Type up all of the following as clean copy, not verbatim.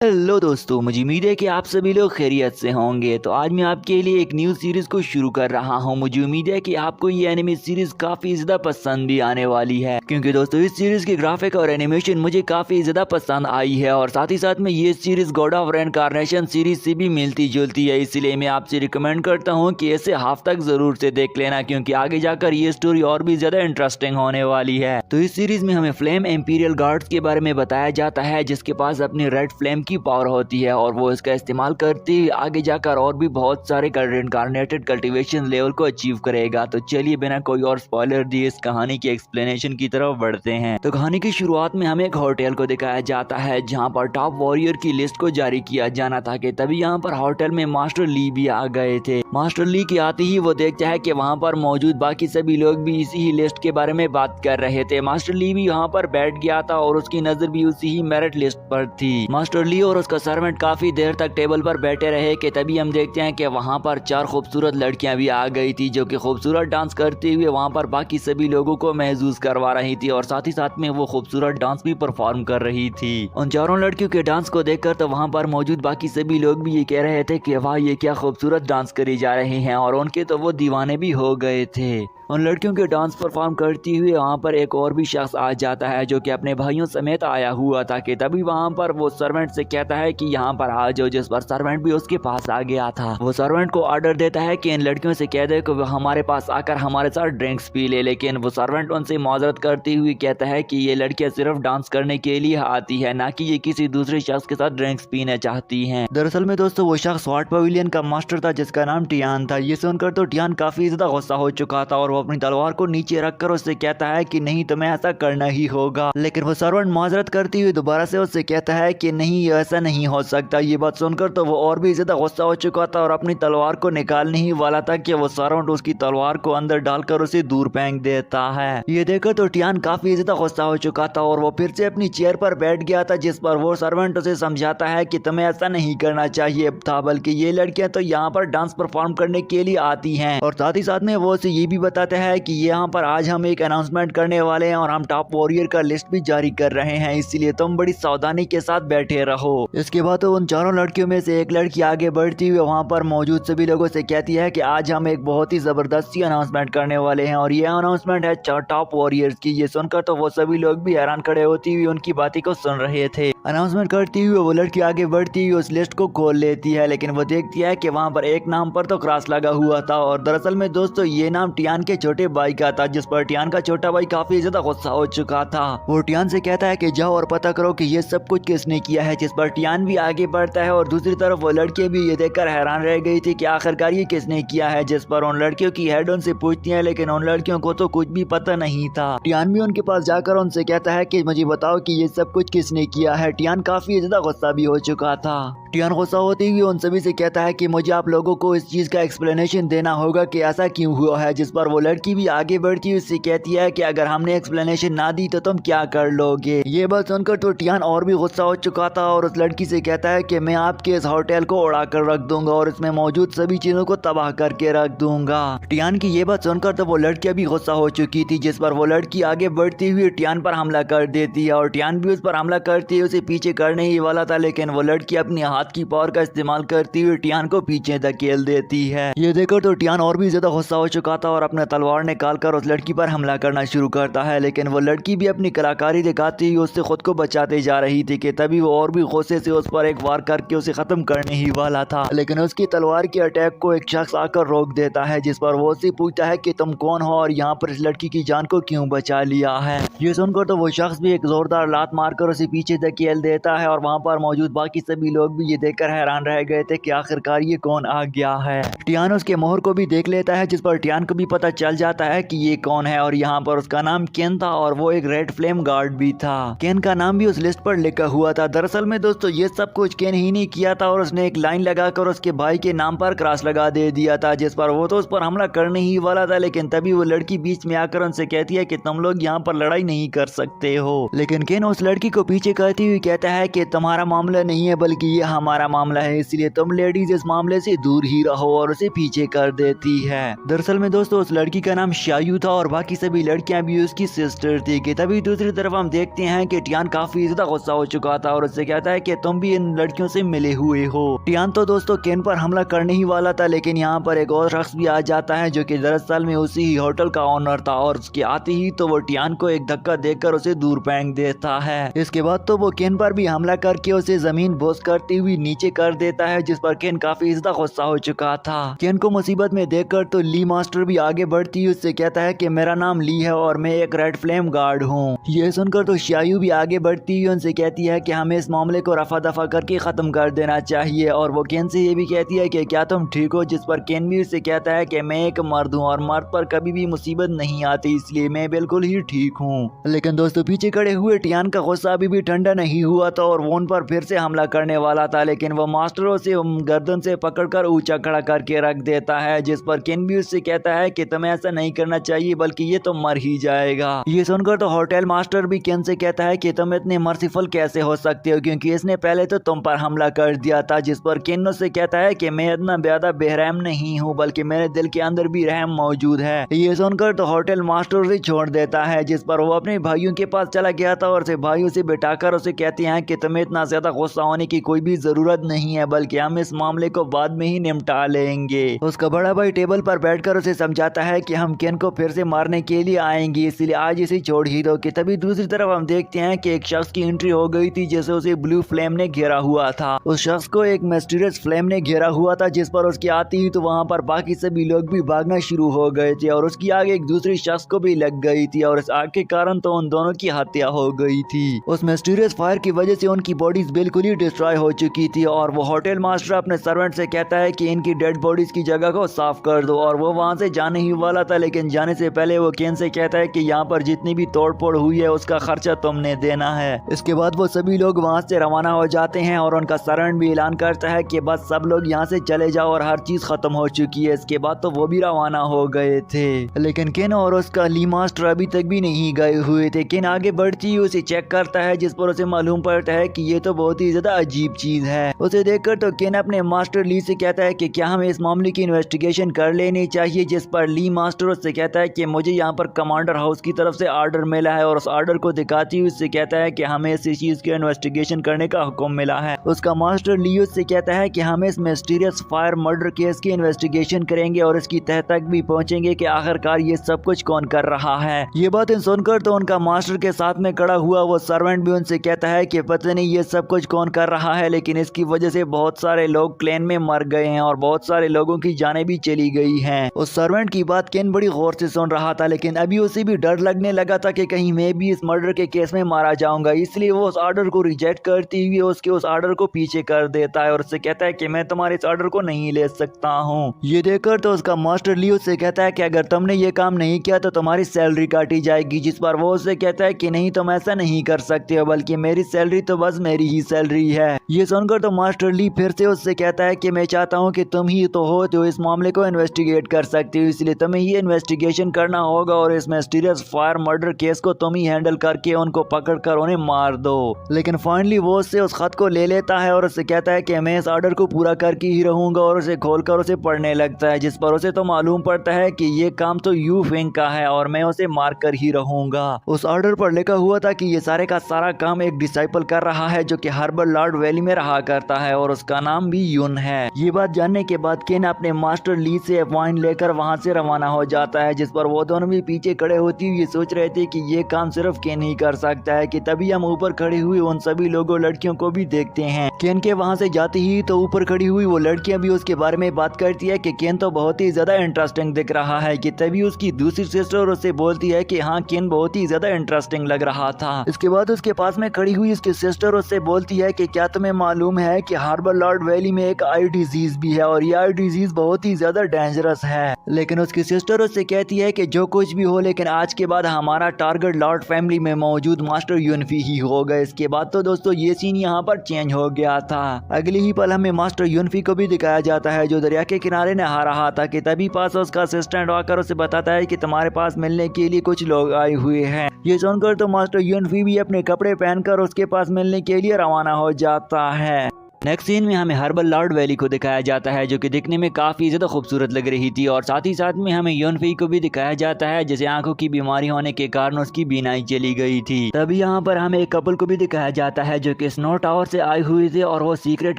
Hello दोस्तों, मुझे उम्मीद है कि आप सभी लोग खैरियत से होंगे। तो आज मैं आपके लिए एक न्यू सीरीज को शुरू कर रहा हूं। मुझे उम्मीद है कि आपको ये एनिमे सीरीज काफी ज्यादा पसंद भी आने वाली है, क्योंकि दोस्तों इस सीरीज की ग्राफिक और एनिमेशन मुझे काफी ज्यादा पसंद आई है। और साथ ही साथ में ये सीरीज गॉड ऑफ रेइनकार्नेशन सीरीज से भी मिलती जुलती है। इसलिए मैं आपसे रिकमेंड करता हूँ कि इसे हाफ तक जरूर से देख लेना, क्योंकि आगे जाकर ये स्टोरी और भी ज्यादा इंटरेस्टिंग होने वाली है। तो इस सीरीज में हमें फ्लेम इंपीरियल गार्ड्स के बारे में बताया जाता है, जिसके पास अपनी रेड फ्लेम की पावर होती है और वो इसका इस्तेमाल करते हुए आगे जाकर और भी बहुत सारे रेइनकार्नेटेड कल्टीवेशन लेवल को अचीव करेगा। तो चलिए बिना कोई और स्पॉइलर दिए इस कहानी की एक्सप्लेनेशन की तरफ बढ़ते हैं। तो कहानी की शुरुआत में हमें एक होटल को दिखाया जाता है, जहाँ पर टॉप वॉरियर की लिस्ट को जारी किया जाना था कि तभी यहाँ पर होटल में मास्टर ली भी आ गए थे। मास्टर ली के आते ही वो देखता है कि वहाँ पर मौजूद बाकी सभी लोग भी इसी ही लिस्ट के बारे में बात कर रहे थे। मास्टर ली भी यहाँ पर बैठ गया था और उसकी नजर भी उसी ही मेरिट लिस्ट पर थी। मास्टर ली और उसका सर्वेंट काफी देर तक टेबल पर बैठे रहे कि तभी हम देखते हैं कि वहाँ पर 4 खूबसूरत लड़कियां भी आ गई थी, जो कि खूबसूरत डांस करते हुए वहाँ पर बाकी सभी लोगों को महसूस करवा रही थी और साथ ही साथ में वो खूबसूरत डांस भी परफॉर्म कर रही थी। उन चारों लड़कियों के डांस को देखकर तो वहाँ पर मौजूद बाकी सभी लोग भी ये कह रहे थे कि वाह, ये क्या खूबसूरत डांस करी जा रहे हैं, और उनके तो वो दीवाने भी हो गए थे। उन लड़कियों के डांस परफॉर्म करती हुए वहाँ पर एक और भी शख्स आ जाता है, जो कि अपने भाइयों समेत आया हुआ था कि तभी वहाँ पर वो सर्वेंट से कहता है कि यहाँ पर आ जाओ, जिस पर सर्वेंट भी उसके पास आ गया था। वो सर्वेंट को ऑर्डर देता है कि इन लड़कियों से कह दे कि वो हमारे पास आकर हमारे साथ ड्रिंक्स पी ले, लेकिन वो सर्वेंट उनसे माजरत करते हुए कहता है कि ये लड़कियां सिर्फ डांस करने के लिए आती है, ना कि ये किसी दूसरे शख्स के साथ ड्रिंक्स पीना चाहती हैं। दरअसल में दोस्तों वो शख्स स्वाट पवेलियन का मास्टर था, जिसका नाम टियान था। ये सुनकर तो टियान काफी ज्यादा गुस्सा हो चुका था और वो अपनी तलवार को नीचे रखकर उससे कहता है कि नहीं, तुम्हें ऐसा करना ही होगा। लेकिन वो सर्वेंट माजरत करती हुई दोबारा से उससे कहता है कि नहीं, ऐसा नहीं हो सकता। ये बात सुनकर तो वो और भी ज्यादा गुस्सा हो चुका था और अपनी तलवार को निकालने ही वाला था कि वो सर्वेंट उसकी तलवार को अंदर डालकर उसे दूर फेंक देता है। ये देखकर तो टियान काफी ज्यादा गुस्सा हो चुका था और वो फिर से अपनी चेयर पर बैठ गया था, जिस पर वो सर्वेंट उसे समझाता है कि तुम्हें ऐसा नहीं करना चाहिए था, बल्कि ये लड़कियां तो यहाँ पर डांस परफॉर्म करने के लिए आती हैं। और साथ ही साथ में वो उसे ये भी बताता है कि यहाँ पर आज हम एक अनाउंसमेंट करने वाले हैं और हम टॉप वॉरियर का लिस्ट भी जारी कर रहे हैं, इसलिए तुम बड़ी सावधानी के साथ बैठे रहो। इसके बाद तो उन चारों लड़कियों में से एक लड़की आगे बढ़ती हुई वहाँ पर मौजूद सभी लोगों से कहती है कि आज हम एक बहुत ही जबरदस्त अनाउंसमेंट करने वाले हैं और ये अनाउंसमेंट है टॉप वॉरियर्स की। ये सुनकर तो वो सभी लोग भी हैरान खड़े होती हुई उनकी बातें को सुन रहे थे। अनाउंसमेंट करती हुई वो लड़की आगे बढ़ती हुई उस लिस्ट को खोल लेती है, लेकिन वो देखती है कि वहाँ पर एक नाम पर तो क्रॉस लगा हुआ था और दरअसल में दोस्तों ये नाम टियान के छोटे भाई का था, जिस पर टियान का छोटा भाई काफी ज्यादा गुस्सा हो चुका था। वो टियान से कहता है कि जाओ और पता करो कि ये सब कुछ किसने किया है, जिस पर टियान भी आगे बढ़ता है और दूसरी तरफ वो लड़की भी ये देखकर हैरान रह गई थी कि आखिरकार ये किसने किया है, जिस पर उन लड़कियों की हेड उनसे पूछती है, लेकिन उन लड़कियों को तो कुछ भी पता नहीं था। टियान भी उनके पास जाकर उनसे कहता है कि मुझे बताओ कि ये सब कुछ किसने किया है। टियान काफी ज्यादा गुस्सा भी हो चुका था। टियान गुस्सा होते हुए उन सभी से कहता है कि मुझे आप लोगों को इस चीज का एक्सप्लेनेशन देना होगा कि ऐसा क्यों हुआ है, जिस पर वो लड़की भी आगे बढ़ती हुई उससे कहती है कि अगर हमने एक्सप्लेनेशन ना दी तो तुम क्या कर लोगे। ये बात सुनकर तो टियान और भी गुस्सा हो चुका था और उस लड़की से कहता है कि मैं आपके इस होटल को उड़ा कर रख दूंगा और इसमें मौजूद सभी चीजों को तबाह करके रख दूंगा। टियान की ये बात सुनकर तो वो लड़की भी गुस्सा हो चुकी थी, जिस पर वो लड़की आगे बढ़ती हुई टियान पर हमला कर देती है और टियान भी उस पर हमला करती हुई उसे पीछे करने ही वाला था, लेकिन वो लड़की अपनी हाथ की पावर का इस्तेमाल करती हुई टियान को पीछे धकेल देती है। ये देखकर तो टियान और भी ज्यादा गुस्सा हो चुका था और अपने तलवार निकालकर उस लड़की पर हमला करना शुरू करता है, लेकिन वो लड़की भी अपनी कलाकारी दिखाती हुई उससे खुद को बचाते जा रही थी कि तभी वो और भी गुस्से से उस पर एक वार करके उसे खत्म करने ही वाला था, लेकिन उसकी तलवार के अटैक को एक शख्स आकर रोक देता है, जिस पर वो उससे पूछता है कि तुम कौन हो और यहाँ पर इस लड़की की जान को क्यों बचा लिया है। ये सुनकर तो वो शख्स भी एक जोरदार लात मारकर उसे पीछे धकेल देता है और वहाँ पर मौजूद बाकी सभी लोग भी ये देखकर हैरान रह गए थे कि आखिरकार ये कौन आ गया है। टियान उसके मोहर को भी देख लेता है, जिस पर टियान को भी पता चल जाता है कि ये कौन है और यहाँ पर उसका नाम केन था और वो एक रेड फ्लेम गार्ड भी था। केन का नाम भी उस लिस्ट पर लिखा हुआ था। दरअसल में दोस्तों ये सब कुछ केन ही नहीं किया था और उसने एक लाइन लगाकर उसके भाई के नाम पर क्रॉस लगा दे दिया था, जिस पर वो तो उस पर हमला करने ही वाला था, लेकिन तभी वो लड़की बीच में आकर उनसे कहती है कि तुम लोग यहाँ पर लड़ाई नहीं कर सकते हो। लेकिन केन उस लड़की को पीछे करती हुई कहता है कि तुम्हारा मामला नहीं है बल्कि ये हमारा मामला है, इसलिए तुम लेडीज इस मामले से दूर ही रहो, और उसे पीछे कर देती है। दरअसल में दोस्तों उस लड़की का नाम शायू था और बाकी सभी लड़कियां भी उसकी सिस्टर थी। कि तभी दूसरी तरफ हम देखते हैं कि टियान काफी ज्यादा गुस्सा हो चुका था और उससे कहता है कि तुम भी इन लड़कियों से मिले हुए हो। टियान तो दोस्तों केन पर हमला करने ही वाला था, लेकिन यहाँ पर एक और शख्स भी आ जाता है जो कि दरअसल में उसी ही होटल का ऑनर था, और उसके आते ही तो वो टियान को एक धक्का देकर उसे दूर फेंक देता है। इसके बाद तो वो केन पर भी हमला करके उसे जमीन बोस करती हुई नीचे कर देता है, जिस पर केन काफी ज्यादा गुस्सा हो चुका था। केन को मुसीबत में देखकर तो ली मास्टर भी आगे बढ़ती हुई उससे कहता है कि मेरा नाम ली है और मैं एक रेड फ्लेम गार्ड हूँ। ये सुनकर तो शायू भी आगे बढ़ती हुई उनसे कहती है कि हमें इस मामले को रफा दफा करके खत्म कर देना चाहिए, और वो केन से ये भी कहती है कि क्या तुम ठीक हो, जिस पर केन भी उससे कहता है कि मैं एक मर्द हूँ और मर्द पर कभी भी मुसीबत नहीं आती, इसलिए मैं बिल्कुल ही ठीक हूँ। लेकिन दोस्तों पीछे खड़े हुए टियान का गुस्सा अभी भी ठंडा नहीं हुआ था और वो उन पर फिर से हमला करने वाला था, लेकिन वो मास्टरों से गर्दन से पकड़कर ऊंचा खड़ा करके रख देता है, जिस पर केन भी उससे कहता है कि तुम्हें ऐसा नहीं करना चाहिए बल्कि ये तो मर ही जाएगा। ये सुनकर तो होटल मास्टर भी केन से कहता है कि तुम इतने मर्सीफुल कैसे हो सकते हो, क्योंकि इसने पहले तो तुम पर हमला कर दिया था। जिस पर केन उससे कहता है कि मैं इतना ज्यादा बेरहम नहीं हूँ, बल्कि मेरे दिल के अंदर भी रहम मौजूद है। ये सुनकर तो होटल मास्टर से छोड़ देता है, जिस पर वो अपने भाइयों के पास चला गया था और भाइयों से बिठाकर उसे कहते हैं कि तुम्हें इतना ज्यादा गुस्सा होने की कोई भी जरूरत नहीं है, बल्कि हम इस मामले को बाद में ही निपटा लेंगे। उसका बड़ा भाई टेबल पर बैठकर उसे समझाता है कि हम केन को फिर से मारने के लिए आएंगे, इसलिए आज इसे छोड़ ही दो। कि तभी दूसरी तरफ हम देखते हैं कि एक शख्स की एंट्री हो गई थी, जैसे उसे ब्लू फ्लेम ने घेरा हुआ था। उस शख्स को एक मिस्टीरियस फ्लेम ने घेरा हुआ था, जिस पर उसकी आती ही तो वहाँ पर बाकी सभी लोग भी भागना शुरू हो गए थे, और उसकी आग एक दूसरी शख्स को भी लग गई थी, और इस आग के कारण तो उन दोनों की हत्या हो गई थी। उस मिस्टीरियस फायर की वजह से उनकी बॉडीज बिल्कुल ही डिस्ट्रॉय हो चुकी थी, और वो होटल मास्टर अपने सर्वेंट से कहता है कि इनकी डेड बॉडीज की जगह को साफ कर दो, और वो वहाँ से जाने ही वाला था, लेकिन जाने से पहले वो केन से कहता है कि यहाँ पर जितनी भी तोड़ फोड़ हुई है उसका खर्चा तुमने देना है। इसके बाद वो सभी लोग वहाँ से रवाना हो जाते हैं, और उनका सर्वेंट भी ऐलान करता है कि बस सब लोग यहाँ से चले जाओ और हर चीज खत्म हो चुकी है। इसके बाद तो वो भी रवाना हो गए थे, लेकिन केन और उसका ली मास्टर अभी तक भी नहीं गए हुए थे। केन आगे बढ़ती हुई उसे चेक करता है, जिस पर उसे मालूम पड़ता है कि ये तो बहुत ही ज्यादा अजीब चीज है। उसे देखकर तो केन अपने मास्टर ली से कहता है कि क्या हमें इस मामले की इन्वेस्टिगेशन कर लेनी चाहिए, जिस पर ली मास्टर उससे कहता है कि मुझे यहाँ पर कमांडर हाउस की तरफ से ऑर्डर मिला है, और उस ऑर्डर को दिखाती हुई उससे कहता है कि हमें इस चीज की इन्वेस्टिगेशन करने का हुक्म मिला है। उसका मास्टर ली उससे कहता है कि हम इस मिस्टीरियस फायर मर्डर केस की इन्वेस्टिगेशन करेंगे और इसकी तह तक भी पहुंचेंगे कि आखिरकार ये सब कुछ कौन कर रहा है। ये बातें सुनकर तो उनका मास्टर के साथ में खड़ा हुआ वो सर्वेंट भी उनसे कहता है कि पता नहीं ये सब कुछ कौन कर रहा है, लेकिन इसकी वजह से बहुत सारे लोग क्लेन में मर गए हैं और बहुत सारे लोगों की जानें भी चली गई हैं। उस सर्वेंट की बात केन बड़ी गौर से सुन रहा था, लेकिन अभी उसे भी डर लगने लगा था कि कहीं मैं भी इस मर्डर के केस में मारा जाऊंगा, इसलिए वो उस ऑर्डर को रिजेक्ट करती हुई उसके उस ऑर्डर को पीछे कर देता है और उससे कहता है कि मैं तुम्हारे इस ऑर्डर को नहीं ले सकता हूँ। ये देखकर तो उसका मास्टर ली उससे कहता है कि अगर तुमने ये काम नहीं किया तो तुम्हारी सैलरी काटी जाएगी, जिस पर वो उससे कहता है कि नहीं तुम ऐसा नहीं कर सकते हो, बल्कि मेरी सैलरी तो बस मेरी ही सैलरी है। ये सुनकर तो मास्टर ली फिर से उससे कहता है कि मैं चाहता हूँ कि तुम ही तो हो जो इस मामले को इन्वेस्टिगेट कर सकते हो, इसलिए तुम्हें ही इन्वेस्टिगेशन करना होगा और इस मिस्टीरियस फायर मर्डर केस को तुम ही हैंडल करके उनको पकड़ कर उन्हें मार दो। लेकिन फाइनली वो उससे उस खत को ले लेता है और उससे कहता है कि मैं इस ऑर्डर को पूरा करके ही रहूंगा, और उसे खोलकर उसे पढ़ने लगता है, जिस पर उसे तो मालूम पड़ता है कि ये काम तो यू फेंग का है और मैं उसे मार कर ही रहूंगा। उस ऑर्डर पर लिखा हुआ था कि ये सारे का सारा काम एक डिसाइपल कर रहा है जो कि हार्बर लॉर्ड वैली में रहा करता है और उसका नाम भी यून है। ये बात जानने के बाद केन अपने मास्टर ली से वाइन लेकर वहां से रवाना हो जाता है, जिस पर वो दोनों भी पीछे खड़े होती हुई सोच रहे थे कि ये काम सिर्फ केन ही कर सकता है। कि तभी हम ऊपर खड़े हुए उन सभी लोगों लड़कियों को भी देखते हैं। केन के वहां से जाते ही तो ऊपर खड़ी हुई वो लड़कियां भी उसके बारे में बात करती है कि केन तो बहुत ही ज्यादा इंटरेस्टिंग दिख रहा है। कि तभी उसकी दूसरी सिस्टर उससे बोलती है कि हाँ केन बहुत ही ज्यादा इंटरेस्टिंग लग रहा था। इसके बाद उसके पास में खड़ी हुई उसकी सिस्टर उससे बोलती है कि क्या तुम्हें मालूम है कि हार्बर लॉर्ड वैली में एक आई डिजीज भी है और ये आई डिजीज बहुत ही ज्यादा डेंजरस है। लेकिन उसकी सिस्टर उससे कहती है कि जो कुछ भी हो, लेकिन आज के बाद हमारा टारगेट लॉर्ड फैमिली में मौजूद मास्टर यूनफी ही होगा। इसके बाद तो दोस्तों ये सीन यहाँ पर चेंज हो गया था। अगले ही पल हमें मास्टर यूनफी को भी दिखाया जाता है जो दरिया के किनारे नहा रहा था। कि तभी पास उसका असिस्टेंट आकर उसे बताता है कि तुम्हारे पास मिलने के लिए कुछ लोग आए हुए हैं। ये सुनकर तो मास्टर यूनफी भी अपने कपड़े पहनकर उसके पास मिलने के लिए रवाना हो जाता है। नेक्स्ट सीन में हमें हर्बल लॉर्ड वैली को दिखाया जाता है, जो कि दिखने में काफी ज्यादा खूबसूरत लग रही थी, और साथ ही साथ में हमें युनफी को भी दिखाया जाता है, जिसे आंखों की बीमारी होने के कारण उसकी बीनाई चली गई थी। तभी यहाँ पर हमें एक कपल को भी दिखाया जाता है जो कि स्नो टावर से आए हुए थे और वो सीक्रेट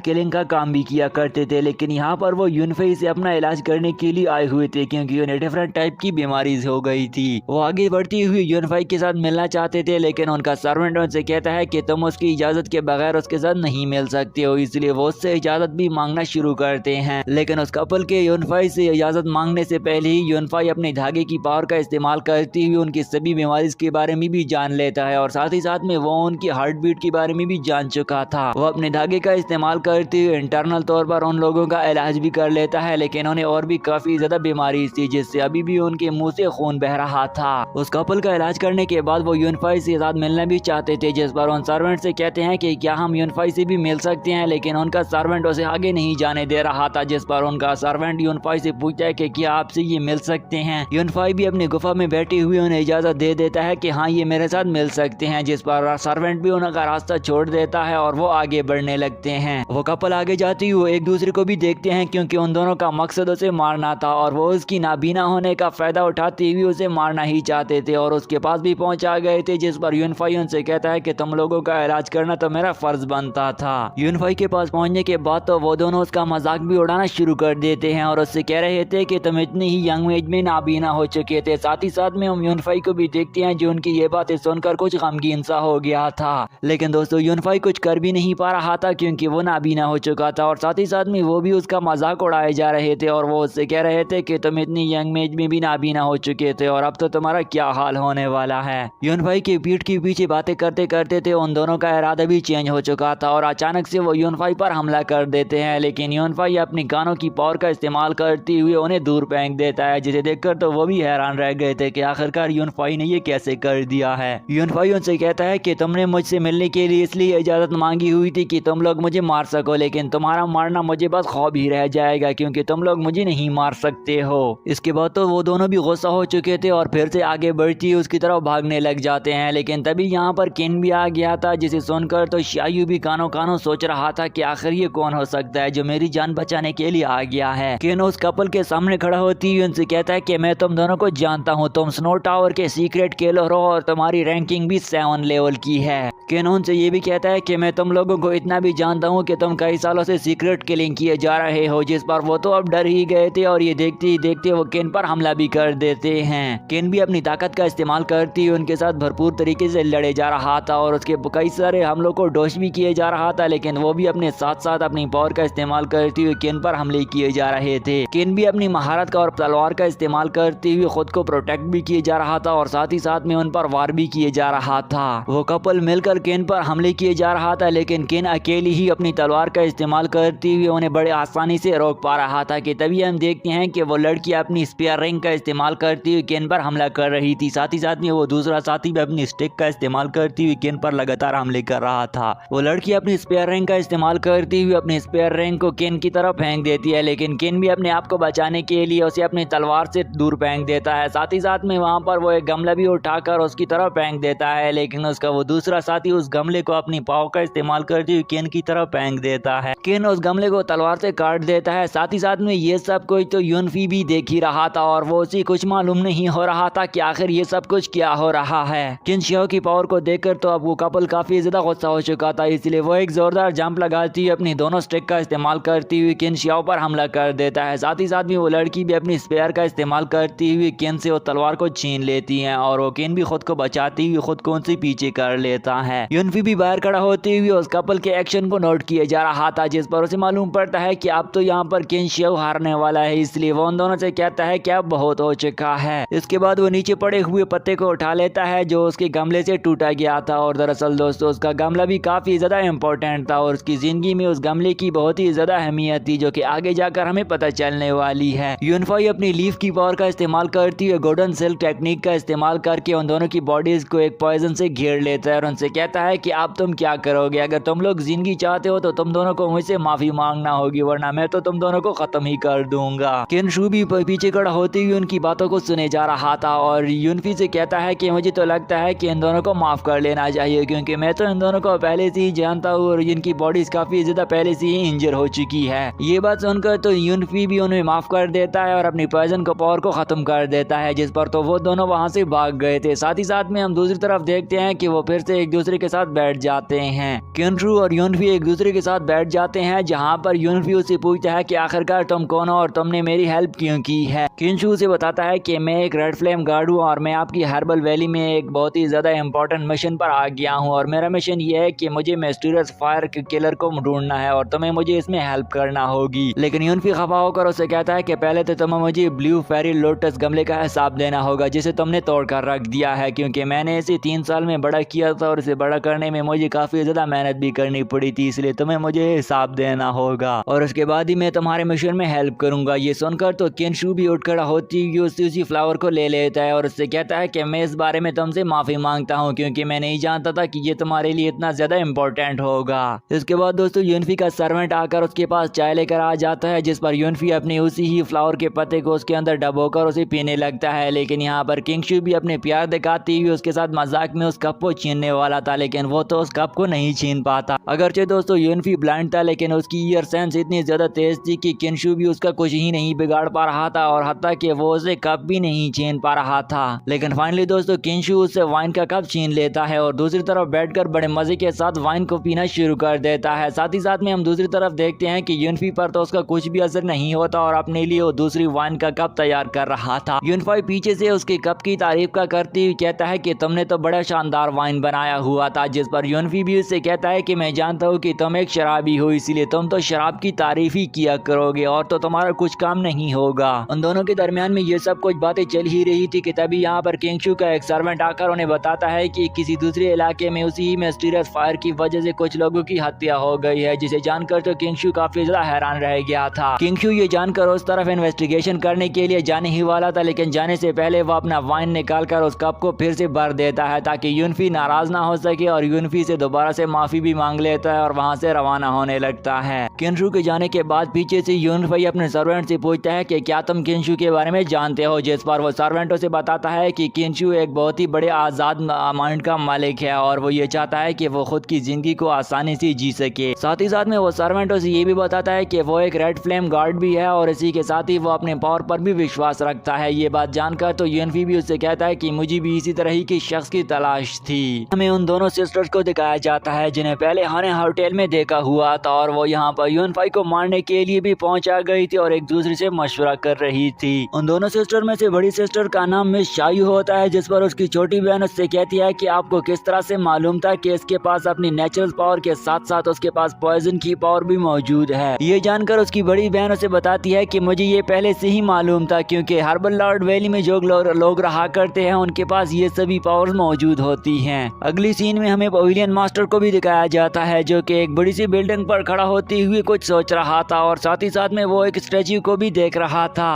किलिंग का काम भी किया करते थे, लेकिन यहाँ पर वो युनफी से अपना इलाज करने के लिए आए हुए थे क्योंकि उन्हें डिफरेंट टाइप की बीमारी हो गई थी। वो आगे बढ़ती हुई युनफी के साथ मिलना चाहते थे, लेकिन उनका सर्वेंट उनसे कहता है कि तुम उसकी इजाजत के बगैर उसके साथ नहीं मिल सकते हो, इसलिए वो उससे इजाजत भी मांगना शुरू करते हैं। लेकिन उस कपल के युनफी से इजाजत मांगने से पहले ही युनफी अपने धागे की पावर का इस्तेमाल करती हुई उनकी सभी बीमारी के बारे में भी जान लेता है, और साथ ही साथ में वो उनकी हार्ट बीट के बारे में भी जान चुका था। वो अपने धागे का इस्तेमाल करते हुए इंटरनल तौर पर उन लोगों का इलाज भी कर लेता है, लेकिन उन्हें और भी काफी ज्यादा बीमारी थी जिससे अभी भी उनके मुंह से खून बह रहा था। उस कपल का इलाज करने के बाद वो युनफी से साथ मिलना भी चाहते थे, जिस पर उन सर्वेंट से कहते हैं कि क्या हम युनफी से भी मिल सकते हैं, लेकिन उनका सर्वेंट उसे आगे नहीं जाने दे रहा था, जिस पर उनका सर्वेंट युनफी से पूछता है कि क्या आपसे ये मिल सकते हैं। युनफी भी अपनी गुफा में बैठी हुई उन्हें इजाजत दे देता है कि हाँ ये मेरे साथ मिल सकते हैं, जिस पर सर्वेंट भी उनका रास्ता छोड़ देता है और वो आगे बढ़ने लगते हैं। वो कपल आगे जाती हुए एक दूसरे को भी देखते हैं क्योंकि उन दोनों का मकसद उसे मारना था और वो उसकी नाबीना होने का फायदा उठाते हुए उसे मारना ही चाहते थे और उसके पास भी पहुंचा गए थे, जिस पर युनफी उनसे कहता है कि तुम लोगों का इलाज करना तो मेरा फर्ज बनता था। युनफी के पास पहुंचने के बाद तो वो दोनों उसका मजाक भी उड़ाना शुरू कर देते हैं और उससे कह रहे थे कि तुम इतनी ही यंग एज में नाबीना हो चुके थे। साथ ही साथ में हम युनफी को भी देखते हैं जो उनकी ये बातें सुनकर कुछ गमगीन सा हो गया था, लेकिन दोस्तों युनफी कुछ कर भी नहीं पा रहा था क्योंकि वो नाबीना हो चुका था और साथ ही साथ में वो भी उसका मजाक उड़ाए जा रहे थे और वो उससे कह रहे थे कि तुम इतनी यंग एज में भी नाबीना हो चुके थे और अब तो तुम्हारा क्या हाल होने वाला है। युनफी के पीठ के पीछे बातें करते करते थे उन दोनों का इरादा भी चेंज हो चुका था और अचानक से वो युनफी पर हमला कर देते हैं, लेकिन युनफी अपनी कानों की पावर का इस्तेमाल करते हुए उन्हें दूर फेंक देता है, जिसे देखकर तो वो भी हैरान रह गए थे कि आखिरकार युनफी ने ये कैसे कर दिया है। युनफी उनसे कहता है कि तुमने मुझसे मिलने के लिए इसलिए इजाजत मांगी हुई थी कि तुम लोग मुझे मार सको, लेकिन तुम्हारा मारना मुझे बस ख्वाब ही रह जाएगा क्योंकि तुम लोग मुझे नहीं मार सकते हो। इसके बाद तो वो दोनों भी गुस्सा हो चुके थे और फिर से आगे बढ़ती उसकी तरफ भागने लग जाते हैं, लेकिन तभी यहाँ पर केन भी आ गया था, जिसे सुनकर तो शायू भी कानों कानों सोच रहा था कि आखिर ये कौन हो सकता है जो मेरी जान बचाने के लिए आ गया है। केन उस कपल के सामने खड़ा होती हुई उनसे कहता है कि मैं तुम दोनों को जानता हूँ, तुम स्नो टावर के सीक्रेट किलर हो और तुम्हारी रैंकिंग भी 7 लेवल की है। केन उनसे ये भी कहता है कि मैं तुम लोगों को इतना भी जानता हूँ कि तुम कई सालों से सीक्रेट किलिंग किए जा रहे हो, जिस पर वो तो अब डर ही गए थे और ये देखते ही देखते वो केन पर हमला भी कर देते हैं। केन भी अपनी ताकत का इस्तेमाल करती हुई उनके साथ भरपूर तरीके से लड़े जा रहा था और उसके कई सारे हमलों को डोश भी किए जा रहा था, लेकिन वो भी अपने साथ साथ अपनी पावर का इस्तेमाल करते हुए केन पर हमले किए जा रहे थे। केन भी अपनी महारत का और तलवार का इस्तेमाल करते हुए खुद को प्रोटेक्ट भी किए जा रहा था और साथ ही साथ में उन पर वार भी किए जा रहा था। वो कपल मिलकर केन पर हमले किए जा रहा था, लेकिन केन अकेली ही अपनी तलवार का इस्तेमाल करते हुए उन्हें बड़े आसानी से रोक पा रहा था कि तभी हम देखते हैं कि वो लड़की अपनी स्पेयर रिंग का इस्तेमाल करती हुई केन पर हमला कर रही थी। साथ ही साथ में वो दूसरा साथी भी अपनी स्टिक का इस्तेमाल करती हुई केन पर लगातार हमले कर रहा था। वो लड़की अपनी स्पेयर रिंग का इस्तेमाल करती हुई अपनी स्पेयर रिंग को केन की तरफ फेंक देती है, लेकिन केन भी अपने आप को बचाने के लिए उसे अपनी तलवार से दूर फेंक देता है। साथ ही साथ में वहां पर वो एक गमला भी उठाकर उसकी तरफ फेंक देता है, लेकिन उसका वो दूसरा साथी उस गमले को अपनी पाव का इस्तेमाल करते हुए केन की तरफ फेंक देता है। केन उस गमले को तलवार से काट देता है। साथ ही साथ में ये सब कुछ तो युनफी भी देख ही रहा था और वो उसे कुछ मालूम नहीं हो रहा था कि आखिर ये सब कुछ क्या हो रहा है। किन शियो की पावर को देखकर तो अब वो कपल काफी ज्यादा गुस्सा हो चुका था, इसलिए वो एक जोरदार जंप लगाती हुई अपनी दोनों स्टिक का इस्तेमाल करती हुई किन शियो पर हमला कर देता है। साथ ही साथ में वो लड़की भी अपनी स्पेयर का इस्तेमाल करती हुई केन से वो तलवार को छीन लेती है और वो केन भी खुद को बचाती हुई खुद को उनसे पीछे कर लेता है। युनफी भी बाहर खड़ा होते हुए उस कपल के एक्शन को नोट किए जा रहा था, जिस पर उसे मालूम पड़ता है कि अब तो यहाँ पर केन शियो हारने वाला है, इसलिए वो उन दोनों से कहता है कि अब बहुत हो चुका है। इसके बाद वो नीचे पड़े हुए पत्ते को उठा लेता है जो उसके गमले से टूटा गया था और दरअसल दोस्तों उसका गमला भी काफी ज्यादा इंपॉर्टेंट था और उसकी जिंदगी में उस गमले की बहुत ही ज्यादा अहमियत थी, जो कि आगे जाकर हमें पता चलने वाली है। यूनफाई अपनी लीफ की पावर का इस्तेमाल करती है, गोल्डन सिल्क टेक्निक का इस्तेमाल करके उन दोनों की बॉडीज को एक पॉइजन से घेर लेता है और उनसे कहता है कि अब तुम क्या करोगे, अगर तुम लोग जिंदगी चाहते हो तो तुम दोनों को मुझसे माफी मांगना होगी, वरना मैं तो तुम दोनों को खत्म ही कर दूंगा। केनशू भी पीछे खड़ा होते हुए उनकी बातों को सुने जा रहा था और यूनफी से कहता है कि मुझे तो लगता है कि इन दोनों को माफ कर लेना चाहिए, क्योंकि मैं तो इन दोनों को पहले से ही जानता हूँ और इनकी बॉडीज काफी ज्यादा पहले से ही इंजर हो चुकी है। ये बात सुनकर तो यूनफी भी उन्हें माफ कर देता है और अपनी पॉइजन को पावर को खत्म कर देता है, जिस पर तो वो दोनों वहां से भाग गए थे। साथ ही साथ में हम दूसरी तरफ देखते हैं कि वो फिर से एक दूसरे के साथ बैठ जाते हैं। केनशू और यूनफी एक दूसरे के साथ बैठ जाते हैं, जहाँ पर यूनफी उससे पूछता है कि आखिरकार तुम कौन हो और तुमने मेरी हेल्प क्यों की है। केनशू उसे बताता है कि मैं एक रेड फ्लेम गार्ड हूँ और मैं आपकी हर्बल वैली में एक बहुत ही ज्यादा इंपॉर्टेंट मिशन पर आ गया हूँ और मेरा मिशन ये है कि मुझे मिस्टीरियस फायर किलर को ढूंढना है और तुम्हें मुझे इसमें हेल्प करना होगी। लेकिन यूनफी खफा होकर उसे कहता है कि पहले तो तुम्हें मुझे ब्लू फेरी लोटस गमले का हिसाब देना होगा जिसे तुमने तोड़ कर रख दिया है, क्योंकि मैंने इसे 3 साल में बड़ा किया था और इसे बड़ा करने में मुझे काफी ज्यादा मेहनत भी करनी पड़ी थी, इसलिए तुम्हें मुझे हिसाब देना होगा और उसके बाद ही मैं तुम्हारे मिशन में हेल्प करूंगा। ये सुनकर तो केनशू भी उठ खड़ा होती हुई उसी फ्लावर को ले लेता है और उससे कहता है कि मैं इस बारे में तुमसे माफी मांगता हूँ, क्योंकि मैं नहीं जानता था कि ये तुम्हारे लिए इतना ज्यादा इम्पोर्टेंट होगा। इसके बाद दोस्तों यूनफी का सर्वेंट आकर उसके पास चाय लेकर आ जाता है, जिस पर यूनफी अपने उसी ही फ्लावर के पत्ते को उसके अंदर डबोकर उसे पीने लगता है। लेकिन यहाँ पर किंगशू भी अपने प्यार दिखाती हुई उसके साथ मजाक में उस कप को छीनने वाला था, लेकिन वो तो उस कप को नहीं छीन पाता। अगरचे दोस्तों यूनफी ब्लाइंड था, लेकिन उसकी ईयर सेंस इतनी ज्यादा तेज थी कि किंगशू भी उसका कुछ ही नहीं बिगाड़ पा रहा था और हत्ता कि वो उसे कप भी नहीं छीन पा रहा था। लेकिन फाइनली दोस्तों किंगशू उससे वाइन का कप छीन लेता है और दूसरी तरफ बैठकर बड़े मजे के साथ वाइन को पीना शुरू कर देता है। साथ ही साथ में हम दूसरी तरफ देखते हैं कि यूनफी पर तो उसका कुछ भी असर नहीं होता और अपने लिए वो दूसरी वाइन का कप तैयार कर रहा था। यूनफी पीछे से उसके कप की तारीफ का करते हुए कहता है कि तुमने तो बड़ा शानदार वाइन बनाया हुआ था, जिस पर यूनफी भी उससे कहता है कि मैं जानता हूँ कि तुम एक शराबी हो, इसलिए तुम तो शराब की तारीफ ही किया करोगे और तो तुम्हारा कुछ काम नहीं होगा। उन दोनों के दरमियान में ये सब कुछ बातें चल ही रही थी कि तभी यहाँ पर किंगशू का एक सर्वेंट आकर उन्हें बताता है कि किसी दूसरे इलाके में उसी मिस्टीरियस फायर की वजह से कुछ लोगों की हत्या हो गई है, जिसे जानकर तो किंगशू काफी ज्यादा हैरान रह गया था। किंगशू ये जानकर उस तरफ इन्वेस्टिगेशन करने के लिए जाने ही वाला था, लेकिन जाने से पहले वो अपना वाइन निकाल कर उस कप को फिर से भर देता है ताकि यूनफी नाराज ना हो सके और यूनफी से दोबारा से माफी भी मांग लेता है और वहाँ से रवाना होने लगता है। किंगशू के जाने के बाद पीछे से यूनफी अपने सर्वेंट से पूछता है कि क्या तुम किंगशू के बारे में जानते हो, जिस पर वो सर्वेंटों से बताता है कि किंगशू एक बहुत ही बड़े आजाद माइंड का मालिक है और वो ये चाहता है कि वो खुद की जिंदगी को आसानी से जी सके। साथ ही साथ में वो सर्वेंटों से ये भी बताता है कि वो एक रेड फ्लेम गार्ड भी है और इसी के साथ ही वो अपने पावर पर भी विश्वास रखता है। ये बात जानकर तो यूनफी भी उससे कहता है कि मुझे भी इसी तरह ही की शख्स की तलाश थी। हमें उन दोनों सिस्टर्स को दिखाया जाता है जिन्हें पहले हमने होटल में देखा हुआ था और वो यहाँ पर यूनफी को मारने के लिए भी पहुंचा गई थी और एक दूसरे से मशवरा कर रही थी। उन दोनों सिस्टर में से बड़ी सिस्टर का नाम मिस शायू होता है, जिस पर उसकी छोटी बहन उससे कहती है कि आपको किस तरह से मालूम था कि इसके पास अपनी नेचुरल पावर के साथ साथ उसके पास पॉइजन की पावर भी मौजूद है। ये जानकर उसकी बड़ी बहन उसे बताती है कि मुझे ये पहले से ही मालूम था, क्योंकि हर्बल लॉर्ड वैली में जो लोग रहा करते हैं उनके पास ये सभी पावर्स मौजूद होती हैं। अगली सीन में हमें पवेलियन मास्टर को भी दिखाया जाता है, जो कि एक बड़ी सी बिल्डिंग पर खड़ा होते हुए कुछ सोच रहा था और साथ ही साथ में वो एक स्टैच्यू को भी देख रहा था।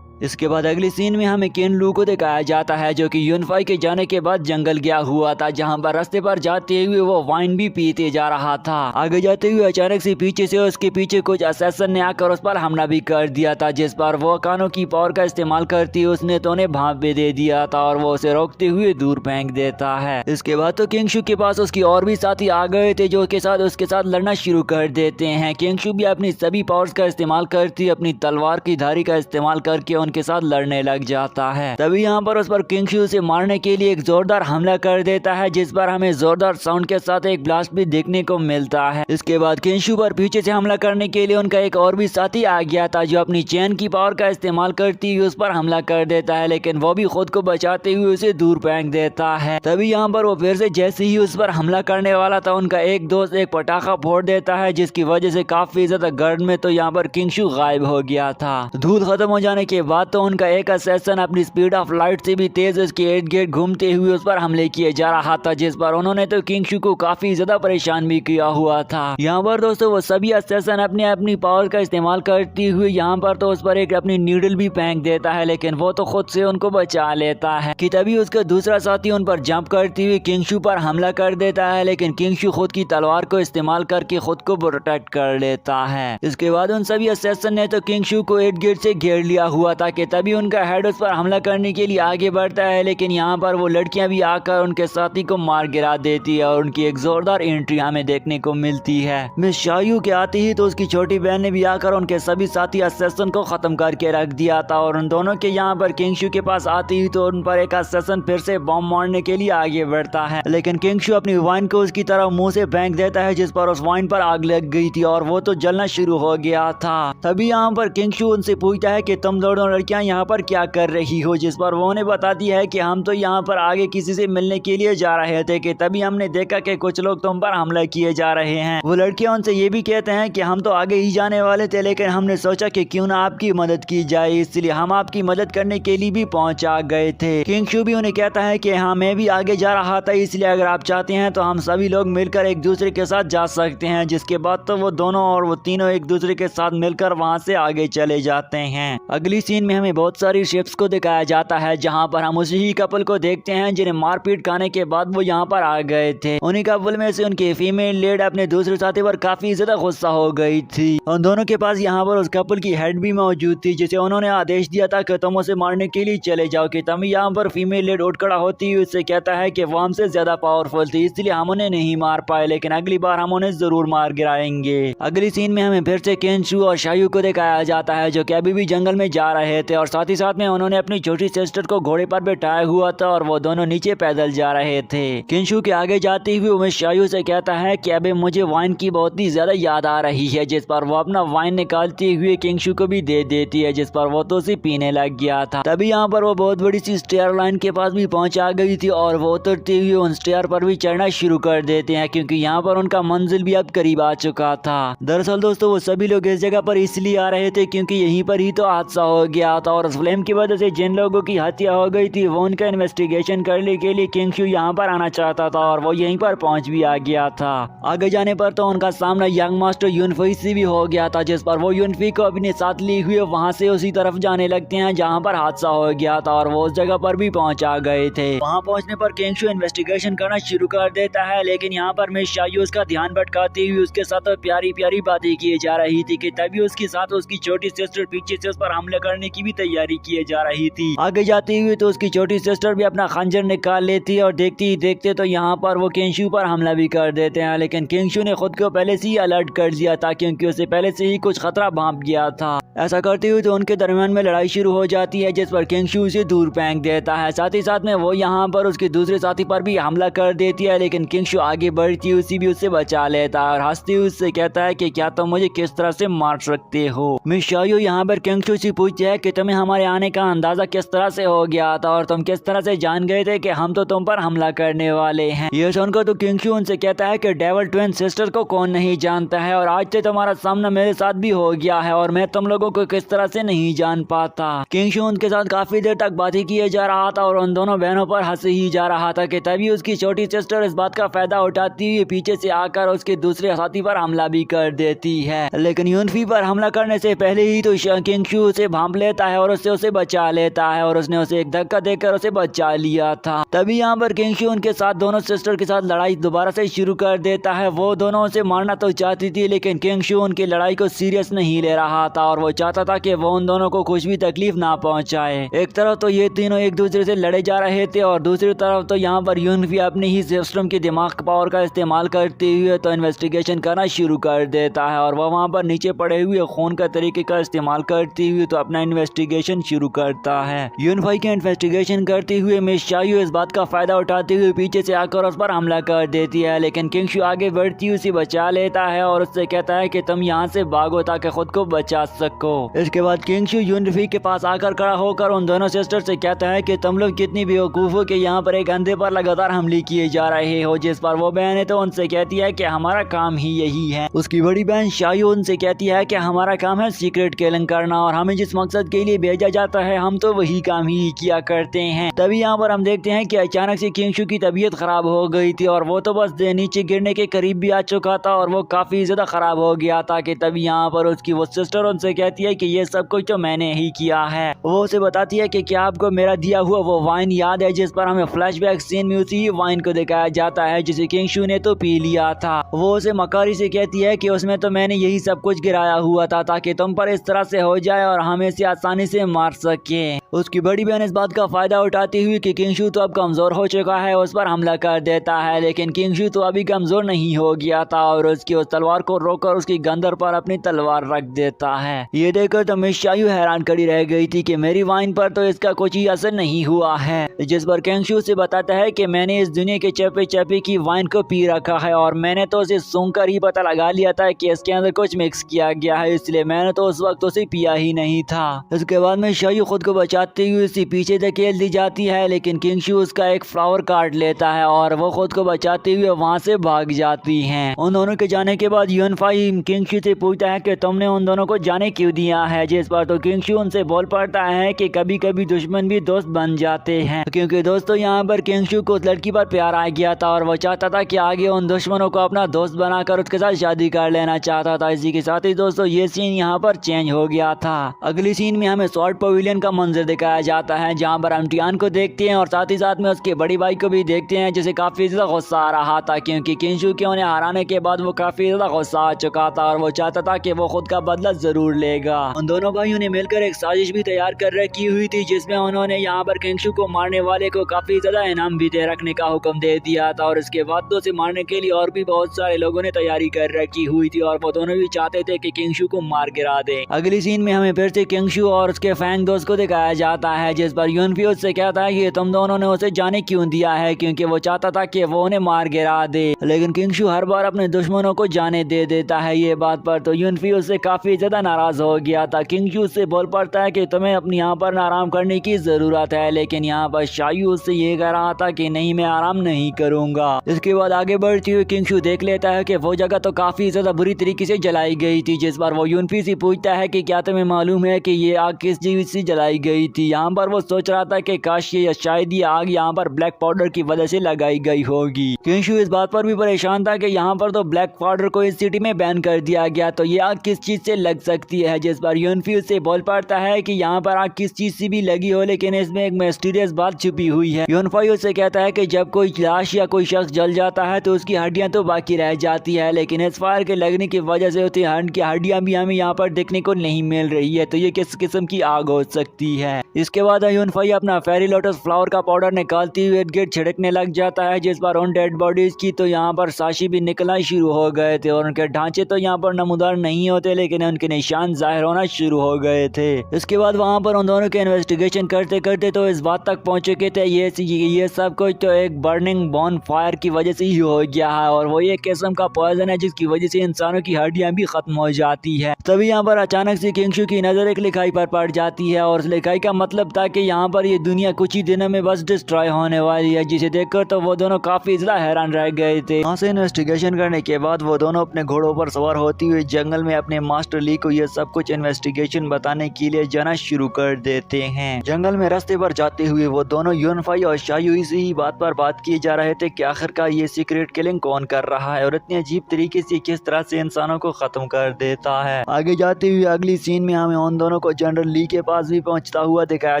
इसके बाद अगली सीन में हमें केन लू को दिखाया जाता है, जो कि यूनफी के जाने के बाद जंगल गया हुआ था, जहां पर रास्ते पर जाते हुए वो वाइन भी पीते जा रहा था। आगे जाते हुए अचानक से पीछे से उसके पीछे कुछ असैसन ने आकर उस पर हमला भी कर दिया था, जिस पर वो कानों की पावर का इस्तेमाल करती उसने तो उन्हें भाप भी दे दिया था और वो उसे रोकते हुए दूर फेंक देता है। इसके बाद तो किंगशू के पास उसकी और भी साथी आ गए थे, जो उसके साथ लड़ना शुरू कर देते हैं। किंगशू भी अपनी सभी पावर्स का इस्तेमाल करती अपनी तलवार की धारी का इस्तेमाल करके उनके साथ लड़ने लग जाता है। तभी यहाँ पर उस पर किंगशू से मारने के लिए एक जोरदार हमला कर देता है, जिस पर हमें जोरदार साउंड के साथ एक ब्लास्ट भी देखने को मिलता है। इसके बाद किंगशू पर पीछे से हमला करने के लिए उनका एक और भी साथी आ गया था, जो अपनी चैन की पावर का इस्तेमाल करती हुई उस पर हमला कर देता है, लेकिन वो भी खुद को बचाते हुए उसे दूर फेंक देता है। तभी यहाँ पर वो फिर से जैसे ही उस पर हमला करने वाला था, उनका एक दोस्त एक पटाखा फोड़ देता है, जिसकी वजह से काफी ज्यादा गर्द में तो यहाँ पर किंगशू गायब हो गया था। धूल खत्म हो जाने के बाद तो उनका एक असैसिन अपनी स्पीड ऑफ लाइट से भी तेज उसके इर्द गिर्द घूमते हुए उस पर हमले किए जा रहा था, जिस पर उन्होंने तो किंग शू को काफी ज्यादा परेशान भी किया हुआ था। यहाँ पर दोस्तों वो सभी असैसिन अपने अपनी पावर का इस्तेमाल करते हुए यहाँ पर तो उस पर एक अपनी नीडल भी फेंक देता है, लेकिन वो तो खुद से उनको बचा लेता है कि तभी उसका दूसरा साथी उन पर जंप करते हुए किंग शू पर हमला कर देता है, लेकिन किंग शू खुद की तलवार को इस्तेमाल करके खुद को प्रोटेक्ट कर लेता है। इसके बाद उन सभी असैसिन ने तो किंग शू को इर्द गिर्द से घेर लिया हुआ था कि तभी उनका हेड उस पर हमला करने के लिए आगे बढ़ता है, लेकिन यहाँ पर वो लड़कियां भी आकर उनके साथी को मार गिरा देती है और उनकी एक जोरदार एंट्री हमें देखने को मिलती है। मिस शायू के आते ही तो उसकी छोटी बहन ने भी आकर उनके सभी साथी असैसिन को खत्म करके रख दिया था और उन दोनों के यहाँ पर किंग शू के पास आते ही तो उन पर एक असैसिन फिर से बॉम्ब मारने के लिए आगे बढ़ता है, लेकिन किंग शू अपनी वाइन को उसकी तरफ मुंह से फेंक देता है, जिस पर उस वाइन पर आग लग गई थी और वो तो जलना शुरू हो गया था। तभी यहाँ पर किंग शू उनसे पूछता है कि तुम दोनों लड़कियां यहाँ पर क्या कर रही हो, जिस पर वो उन्हें बताती है कि हम तो यहाँ पर आगे किसी से मिलने के लिए जा रहे थे कि तभी हमने देखा कि कुछ लोग तुम पर हमला किए जा रहे हैं। वो लड़कियां उनसे ये भी कहते हैं कि हम तो आगे ही जाने वाले थे, लेकिन हमने सोचा कि क्यों ना आपकी मदद की जाए, इसलिए हम आपकी मदद करने के लिए भी पहुंचा गए थे। किंग शू भी उन्हें कहता है कि हाँ मैं भी आगे जा रहा था, इसलिए अगर आप चाहते हैं तो हम सभी लोग मिलकर एक दूसरे के साथ जा सकते हैं। जिसके बाद तो वो दोनों और वो तीनों एक दूसरे के साथ मिलकर वहां से आगे चले जाते हैं। अगली सीन में हमें बहुत सारी शिप्स को दिखाया जाता है, जहां पर हम उसी ही कपल को देखते हैं जिन्हें मारपीट खाने के बाद वो यहाँ पर आ गए थे। उन्हीं कपल में से उनकी फीमेल लीड अपने दूसरे साथी पर काफी ज्यादा गुस्सा हो गई थी। उन दोनों के पास यहाँ पर उस कपल की हेड भी मौजूद थी, जिसे उन्होंने आदेश दिया था कि तुम उसे मारने के लिए चले जाओ। कि तभी यहाँ पर फीमेल लीड उठ खड़ा होती है, उससे कहता है कि वो हमसे ज्यादा पावरफुल थी, इसलिए हम उन्हें नहीं मार पाए, लेकिन अगली बार हम उन्हें जरूर मार गिराएंगे। अगली सीन में हमें फिर से किंग शू और शायू को दिखाया जाता है, जो कि अभी भी जंगल में जा रहे थे और साथ ही साथ में उन्होंने अपनी छोटी सिस्टर को घोड़े पर बैठाया हुआ था और वो दोनों नीचे पैदल जा रहे थे। किंग शू के आगे जाते हुए वो शायू से कहता है कि अबे मुझे वाइन की बहुत ही ज्यादा याद आ रही है, जिस पर वो अपना वाइन निकालते हुए किंग शू को भी दे देती है, जिस पर वो तो उसे पीने लग गया था। तभी यहाँ पर वो बहुत बड़ी सी स्टेयर लाइन के पास भी पहुंचा गई थी और वो उतरते हुए उन स्टेयर पर भी चढ़ना शुरू कर देते हैं, क्योंकि यहाँ पर उनका मंजिल भी अब करीब आ चुका था। दरअसल दोस्तों वो सभी लोग इस जगह पर इसलिए आ रहे थे क्योंकि यहीं पर ही तो हादसा हो गया था और उस फ्लेम की वजह से जिन लोगों की हत्या हो गई थी वो उनका इन्वेस्टिगेशन करने के लिए किंग शू यहाँ पर आना चाहता था और वो यहीं पर पहुंच भी आ गया था। आगे जाने पर तो उनका सामना यंग मास्टर यूनफी से भी हो गया था, जिस पर वो यूनफी को अपने साथ लिए हुए वहाँ से उसी तरफ जाने लगते हैं जहाँ पर हादसा हो गया था और वो उस जगह पर भी पहुंचा गए थे। वहाँ पहुँचने पर किंग शू इन्वेस्टिगेशन करना शुरू कर देता है, लेकिन यहाँ पर मिस शायू उसका ध्यान भटकाते हुए उसके साथ प्यारी प्यारी बातें किए जा रही थी कि तभी उसके साथ उसकी छोटी सिस्टर पीछे से उस पर हमले करने की भी तैयारी किए जा रही थी। आगे जाते हुए तो उसकी छोटी सिस्टर भी अपना खंजर निकाल लेती है और देखते ही देखते तो यहाँ पर वो किंग शू पर हमला भी कर देते हैं, लेकिन किंग शू ने खुद को पहले से ही अलर्ट कर दिया था क्योंकि उसे पहले से ही कुछ खतरा भांप गया था। ऐसा करते हुए तो उनके दरमियान में लड़ाई शुरू हो जाती है, जिस पर किंग शू उसे दूर फेंक देता है। साथ ही साथ में वो यहाँ पर उसके दूसरे साथी पर भी हमला कर देती है, लेकिन किंग शू आगे बढ़ती है, उसी भी उससे बचा लेता है और हंसते हुए उससे कहता है कि क्या तुम मुझे किस तरह से मार सकते हो। मिस शायू यहाँ पर किंग शू से पूछती है कि तुम्हें हमारे आने का अंदाजा किस तरह से हो गया था और तुम किस तरह से जान गए थे कि हम तो तुम पर हमला करने वाले हैं। ये सुनकर तो किंग शू उनसे कहता है कि डेविल ट्विन सिस्टर को कौन नहीं जानता है और आज से तुम्हारा सामना मेरे साथ भी हो गया है और मैं तुम लोगों को किस तरह से नहीं जान पाता। किंग शू उनके साथ काफी देर तक बातें किए जा रहा था और उन दोनों बहनों पर हंसे ही जा रहा था कि तभी उसकी छोटी सिस्टर इस बात का फायदा उठाती हुई पीछे से आकर उसके दूसरे साथी पर हमला भी कर देती है, लेकिन यूनफी पर हमला करने से पहले ही तो किंग शू उसे भांप लेता है और उससे उसे बचा लेता है और उसने उसे एक धक्का देकर उसे बचा लिया था। तभी यहाँ पर किंग शू उनके साथ दोनों सिस्टर के साथ लड़ाई दोबारा से शुरू कर देता है। वो दोनों उसे मारना तो चाहती थी, लेकिन किंग शू उनकी लड़ाई को सीरियस नहीं ले रहा था और वो चाहता था कि वो उन दोनों को कुछ भी तकलीफ ना पहुंचाए। एक तरफ तो ये तीनों एक दूसरे से लड़े जा रहे थे और दूसरी तरफ तो यहाँ पर यूनफी अपने ही सिस्टम के दिमाग पावर का इस्तेमाल करते हुए तो इन्वेस्टिगेशन करना शुरू कर देता है और वह वहाँ पर नीचे पड़े हुए खून का तरीके का इस्तेमाल करते हुए तो अपना इन्वेस्टिगेशन शुरू करता है। यूनफी के इन्वेस्टिगेशन करते हुए मिस शायू इस बात का फायदा उठाते हुए पीछे से आकर उस पर हमला कर देती है, लेकिन किंग शू आगे बढ़ती हुई उसे बचा लेता है और उससे कहता है कि तुम यहाँ से भागो ताकि खुद को बचा सको। को। इसके बाद किंग शू यूनफी के पास आकर खड़ा होकर उन दोनों सिस्टर से कहता है कि तुम लोग कितनी बेवकूफ हो कि यहाँ पर एक अंधे पर लगातार हमले किए जा रहे हो। जिस पर वो बहन है तो उनसे कहती है कि हमारा काम ही यही है। उसकी बड़ी बहन शायू उनसे कहती है कि हमारा काम है सीक्रेट किलिंग करना और हमें जिस मकसद के लिए भेजा जाता है हम तो वही काम ही किया करते हैं। तभी यहाँ पर हम देखते हैं कि अचानक से किंग शू की तबीयत खराब हो गई थी और वो तो बस नीचे गिरने के करीब भी आ चुका था और वो काफी ज्यादा खराब हो गया था कि तभी यहाँ पर उसकी वो सिस्टर उनसे कहती है कि ये सब कुछ तो मैंने ही किया है। वो उसे बताती है कि क्या आपको मेरा दिया हुआ वो वाइन याद है जिस पर हमें फ्लैशबैक सीन में उसी वाइन को दिखाया जाता है जिसे किंग शू ने तो पी लिया था। वो उसे मकारी से कहती है कि उसमें तो मैंने यही सब कुछ गिराया हुआ था ताकि तुम पर इस तरह से हो जाए और हमें इसे आसानी से मार सके। उसकी बड़ी बहन इस बात का फायदा उठाती हुई कि किंग शू तो अब कमजोर हो चुका है उस पर हमला कर देता है, लेकिन किंग शू तो अभी कमजोर नहीं हो गया था और उसकी उस तलवार को रोककर उसकी गंदर पर अपनी तलवार रख देता है। ये देखकर तो मिस शायू हैरान खड़ी रह गई थी कि मेरी वाइन पर तो इसका कुछ ही असर नहीं हुआ है। जिस पर किंग शू से बताता है कि मैंने इस दुनिया के चप्पे चप्पे की वाइन को पी रखा है और मैंने तो उसे सूंघकर ही पता लगा लिया था कि इसके अंदर कुछ मिक्स किया गया है, इसलिए मैंने तो उस वक्त उसे पिया ही नहीं था। इसके बाद में शायू खुद को बचाते हुए उसी पीछे धकेल दी जाती है, लेकिन किंग शू उसका एक फ्लावर काट लेता है और वो खुद को बचाते हुए वहाँ से भाग जाती हैं। उन दोनों के जाने के बाद यूनफाई किंग शू से पूछता है कि तुमने उन दोनों को जाने क्यों दिया है। जिस पर तो किंग शू उनसे बोल पड़ता है कि कभी कभी दुश्मन भी दोस्त बन जाते हैं, क्योंकि दोस्तों यहाँ पर किंग शू को उस लड़की पर प्यार आ गया था और वो चाहता था कि आगे उन दुश्मनों को अपना दोस्त बनाकर उसके साथ शादी कर लेना चाहता था। इसी के साथ ही दोस्तों ये सीन यहाँ पर चेंज हो गया था। अगली सीन में हमें स्वॉर्ड पवेलियन का मंजर दिखाया जाता है जहाँ पर हम टियान को देखते हैं और साथ ही साथ में उसके बड़ी भाई को भी देखते हैं जिसे काफी ज्यादा गुस्सा आ रहा था, क्योंकि किंग शू के उन्हें हराने के बाद वो काफी ज्यादा गुस्सा आ चुका था और वो चाहता था कि वो खुद का बदला जरूर लेगा। उन दोनों भाइयों ने मिलकर एक साजिश भी तैयार कर रखी हुई थी जिसमें उन्होंने यहाँ पर किंग शू को मारने वाले को काफी ज्यादा इनाम भी दे रखने का हुक्म दे दिया था और उसके बाद तो उसे मारने के लिए और भी बहुत सारे लोगों ने तैयारी कर रखी हुई थी और वो दोनों भी चाहते थे कि किंग शू को मार गिरा दे। अगली सीन में हमें फिर से किंग शू और उसके फैंग दोस्त को दिखाया जाता है जिस पर यूनफी उससे कहता है कि तुम दोनों ने उसे जाने क्यों दिया है, क्योंकि वो चाहता था कि वो उन्हें मार गिरा दे, लेकिन किंग शू हर बार अपने दुश्मनों को जाने दे देता है। ये बात पर तो यूनफी उससे काफी ज्यादा नाराज हो गया था। किंग शू उससे बोल पड़ता है कि तुम्हें अपनी यहाँ पर आराम करने की जरूरत है, लेकिन यहाँ पर शायू उससे ये कह रहा था कि नहीं मैं आराम नहीं करूंगा। इसके बाद आगे बढ़ती हुई किंग शू देख लेता है कि वो जगह तो काफी ज्यादा बुरी तरीके से जलाई गई थी, जिस पर वो यूनफी से पूछता है कि क्या तुम्हें मालूम है कि ये आग किस चीज से जलाई गई थी। यहाँ पर वो सोच रहा था कि काश ये शायद ये आग यहाँ पर ब्लैक पाउडर की वजह से लगाई गई होगी। किंग शू इस बात पर भी परेशान था कि यहाँ पर तो ब्लैक पाउडर को इस सिटी में बैन कर दिया गया, तो ये आग किस चीज से लग सकती है। जिस पर यूनफी उससे बोल पड़ता है कि यहाँ पर आग किस चीज से भी लगी हो, लेकिन इसमें एक मिस्टीरियस बात छुपी हुई है। यूनफी उससे कहता है कि जब कोई लाश या कोई शख्स जल जाता है तो उसकी हड्डियां तो बाकी रह जाती है, लेकिन इस फायर के लगने की वजह से उसकी हड्डियां भी हमें यहाँ पर देखने को नहीं मिल रही है, तो ये किस किस्म की आग हो सकती है। इसके बाद यूनफी अपना फेरी लोटस फ्लावर का पाउडर निकालती हुए गिर छिड़कने लग जाता है, जिस पर उन डेड बॉडीज की तो यहाँ पर साशी भी निकलना शुरू हो गए थे और उनके ढांचे तो यहाँ पर नमूदार नहीं होते, लेकिन उनके निशान जाहिर होना शुरू हो गए थे। इसके बाद वहाँ पर उन दोनों के इन्वेस्टिगेशन करते करते तो इस बात तक पहुँच चुके थे ये सब कुछ तो एक बर्निंग बॉन फायर की वजह से ही हो गया है और वो एक किस्म का पॉइजन है जिसकी वजह से इंसानों की हड्डियां भी खत्म हो जाती है। तभी यहाँ पर अचानक से किंग शू की नजर एक लिखाई पर पड़ जाती है और उस लिखाई का मतलब था कि यहाँ पर ये दुनिया कुछ ही दिनों में बस डिस्ट्रॉय होने वाली है, जिसे देखकर तो वो दोनों काफी ज्यादा हैरान रह गए थे। वहाँ से इन्वेस्टिगेशन करने के बाद वो दोनों अपने घोड़ों पर सवार होती हुई जंगल में अपने मास्टर ली को ये सब कुछ इन्वेस्टिगेशन बताने के लिए जाना शुरू कर देते हैं। जंगल में रास्ते पर जाते हुए वो दोनों यूनफी और शायू इसी ही बात पर बात किए जा रहे थे कि आखिरकार ये सीक्रेट किलिंग कौन कर रहा है और इतनी अजीब तरीके से किस तरह से इंसानों को खत्म कर देता है। आगे जाते हुए अगली सीन में हमें उन दोनों को जनरल ली के पास भी पहुंचता हुआ दिखाया